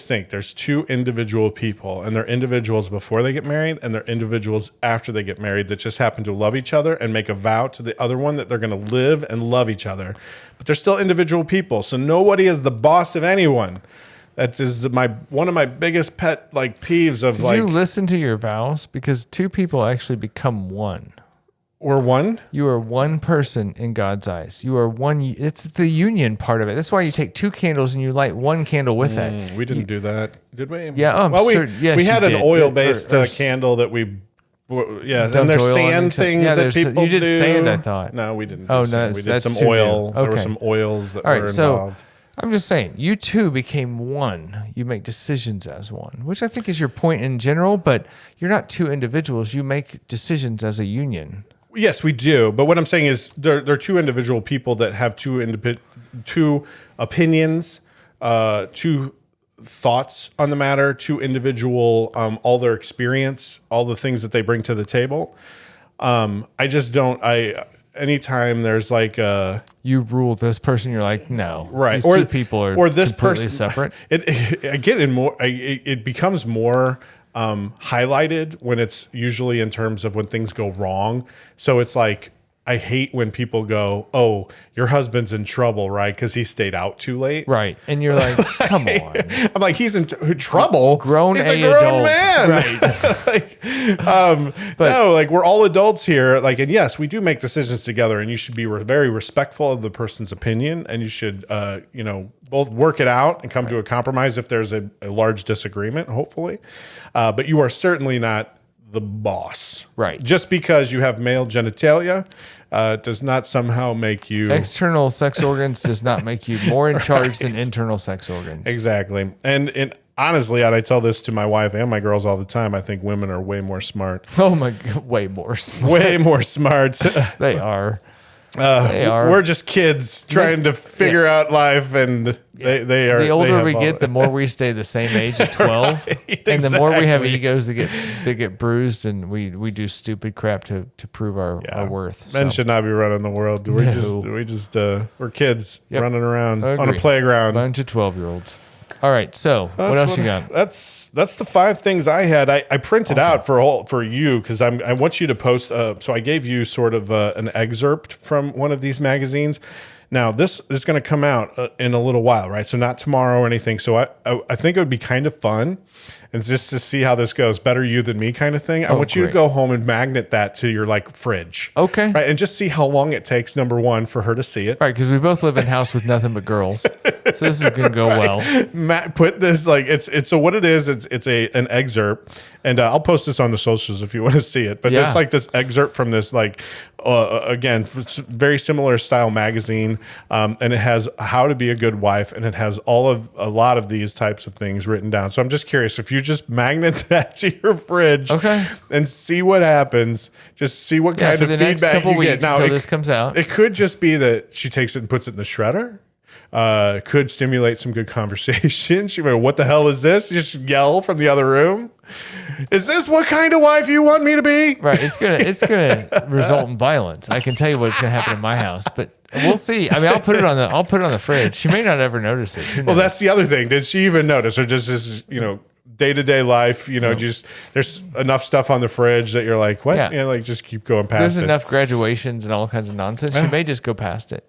think there's two individual people, and they're individuals before they get married, and they're individuals after they get married that just happen to love each other and make a vow to the other one that they're going to live and love each other. But they're still individual people. So nobody is the boss of anyone. That is one of my biggest pet peeves of Did you listen to your vows? Because two people actually become one. Or one? You are one person in God's eyes. You are one. It's the union part of it. That's why you take two candles and you light one candle with it. We didn't do that, did we? Yeah. We had an oil-based candle that we. Yeah, and there's sand things that people do. You did sand, I thought. No, we didn't. Oh, no, no, we did that's some too oil. new. There were Okay. some oils that All right, were so involved. I'm just saying, you two became one. You make decisions as one, which I think is your point in general, but you're not two individuals. You make decisions as a union. Yes, we do. But what I'm saying is they're two individual people that have two opinions, two thoughts on the matter, two individual, all their experience, all the things that they bring to the table. I just don't, anytime there's you rule this person, you're like, no, right. These two people are or this completely person separate. It becomes more highlighted when it's usually in terms of when things go wrong. So it's like, I hate when people go, oh, your husband's in trouble, right? Because he stayed out too late. Right. And you're like, come on. I'm like, he's in trouble. He's a grown adult. man. Right. No, we're all adults here. And yes, we do make decisions together, and you should be very respectful of the person's opinion, and you should, both work it out and come to a compromise if there's a large disagreement, hopefully. But you are certainly not the boss. Right. Just because you have male genitalia does not somehow make you... External sex organs does not make you more in charge than internal sex organs. Exactly. And honestly, and I tell this to my wife and my girls all the time, I think women are way more smart. Oh my God, way more smart. Way more smart. They are. We're just kids trying to figure out life, and they are. The older we get, the more we stay the same age at 12, Right, and the more we have exactly. egos that get bruised, and we do stupid crap to prove our worth. Men So, should not be running the world. We're kids running around on a playground. bunch of 12-year-olds. All right, so what else you got? That's the 5 things I had. I printed out for you because I want you to post. So I gave you sort of an excerpt from one of these magazines. Now this is going to come out in a little while, right? So not tomorrow or anything. So I think it would be kind of fun, and just to see how this goes. Better you than me, kind of thing. I want you to great. go home and magnet that to your fridge. Okay. Right, and just see how long it takes. Number one, for her to see it. Right, because we both live in a house with nothing but girls. So this is going to go well. Matt put this like it's so what it is. It's an excerpt, and I'll post this on the socials if you want to see it. But Yeah. it's like this excerpt from this like again very similar style magazine, and it has how to be a good wife, and it has a lot of these types of things written down. So I'm just curious if you just magnet that to your fridge, Okay. and see what happens. Just see what kind for of the next feedback couple you get. weeks Now until this comes out. it could just be that she takes it and puts it in the shredder. Could stimulate some good conversation. She went, "What the hell is this?" Just yell from the other room. Is this what kind of wife you want me to be? Right. It's gonna result in violence. I can tell you what's gonna happen in my house, but we'll see. I mean, I'll put it on the fridge. She may not ever notice it. Who Well, knows? that's the other thing. Did she even notice, or just this, day-to-day life, just there's enough stuff on the fridge that you're like, what? Yeah. Like just keep going past There's it. enough graduations and all kinds of nonsense. She may just go past it.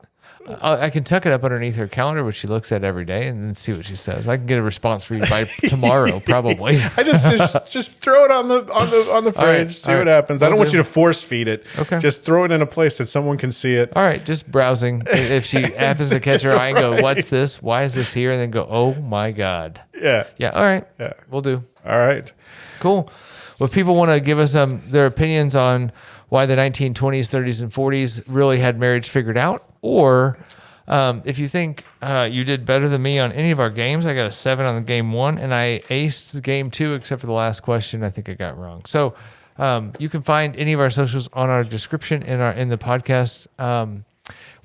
I can tuck it up underneath her calendar, which she looks at every day, and then see what she says. I can get a response for you by tomorrow, probably. I just throw it on the fridge, right, see all what right. happens. I don't Will want do. you to force feed it. Okay. Just throw it in a place that someone can see it. All right, just browsing. If she happens to catch her eye and go, "What's this? Why is this here?" and then go, "Oh my god." Yeah. Yeah. All right. Yeah. We'll do. All right. Cool. Well, if people want to give us their opinions on why the 1920s, 30s, and 40s really had marriage figured out, or if you think you did better than me on any of our games, I got a 7 on the game 1, and I aced the game 2, except for the last question I think I got wrong. So you can find any of our socials on our description in the podcast.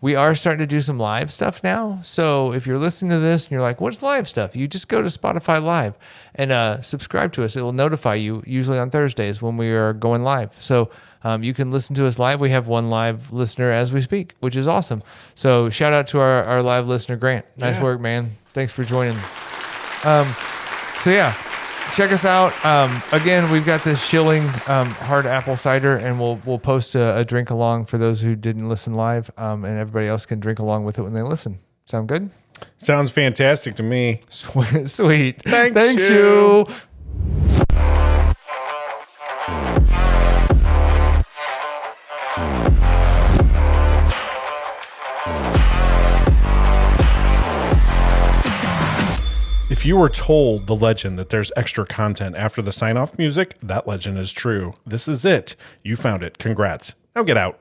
We are starting to do some live stuff now. So if you're listening to this and you're like, what's live stuff? You just go to Spotify Live and subscribe to us. It will notify you usually on Thursdays when we are going live. So you can listen to us live. We have one live listener as we speak, which is awesome. So shout out to our live listener, Grant. Nice work, man. Thanks for joining. So yeah, check us out. Again, we've got this shilling hard apple cider, and we'll post a drink along for those who didn't listen live, and everybody else can drink along with it when they listen. Sound good? Sounds fantastic to me. Sweet. Thanks you. If you were told the legend that there's extra content after the sign-off music, that legend is true. This is it. You found it. Congrats. Now get out.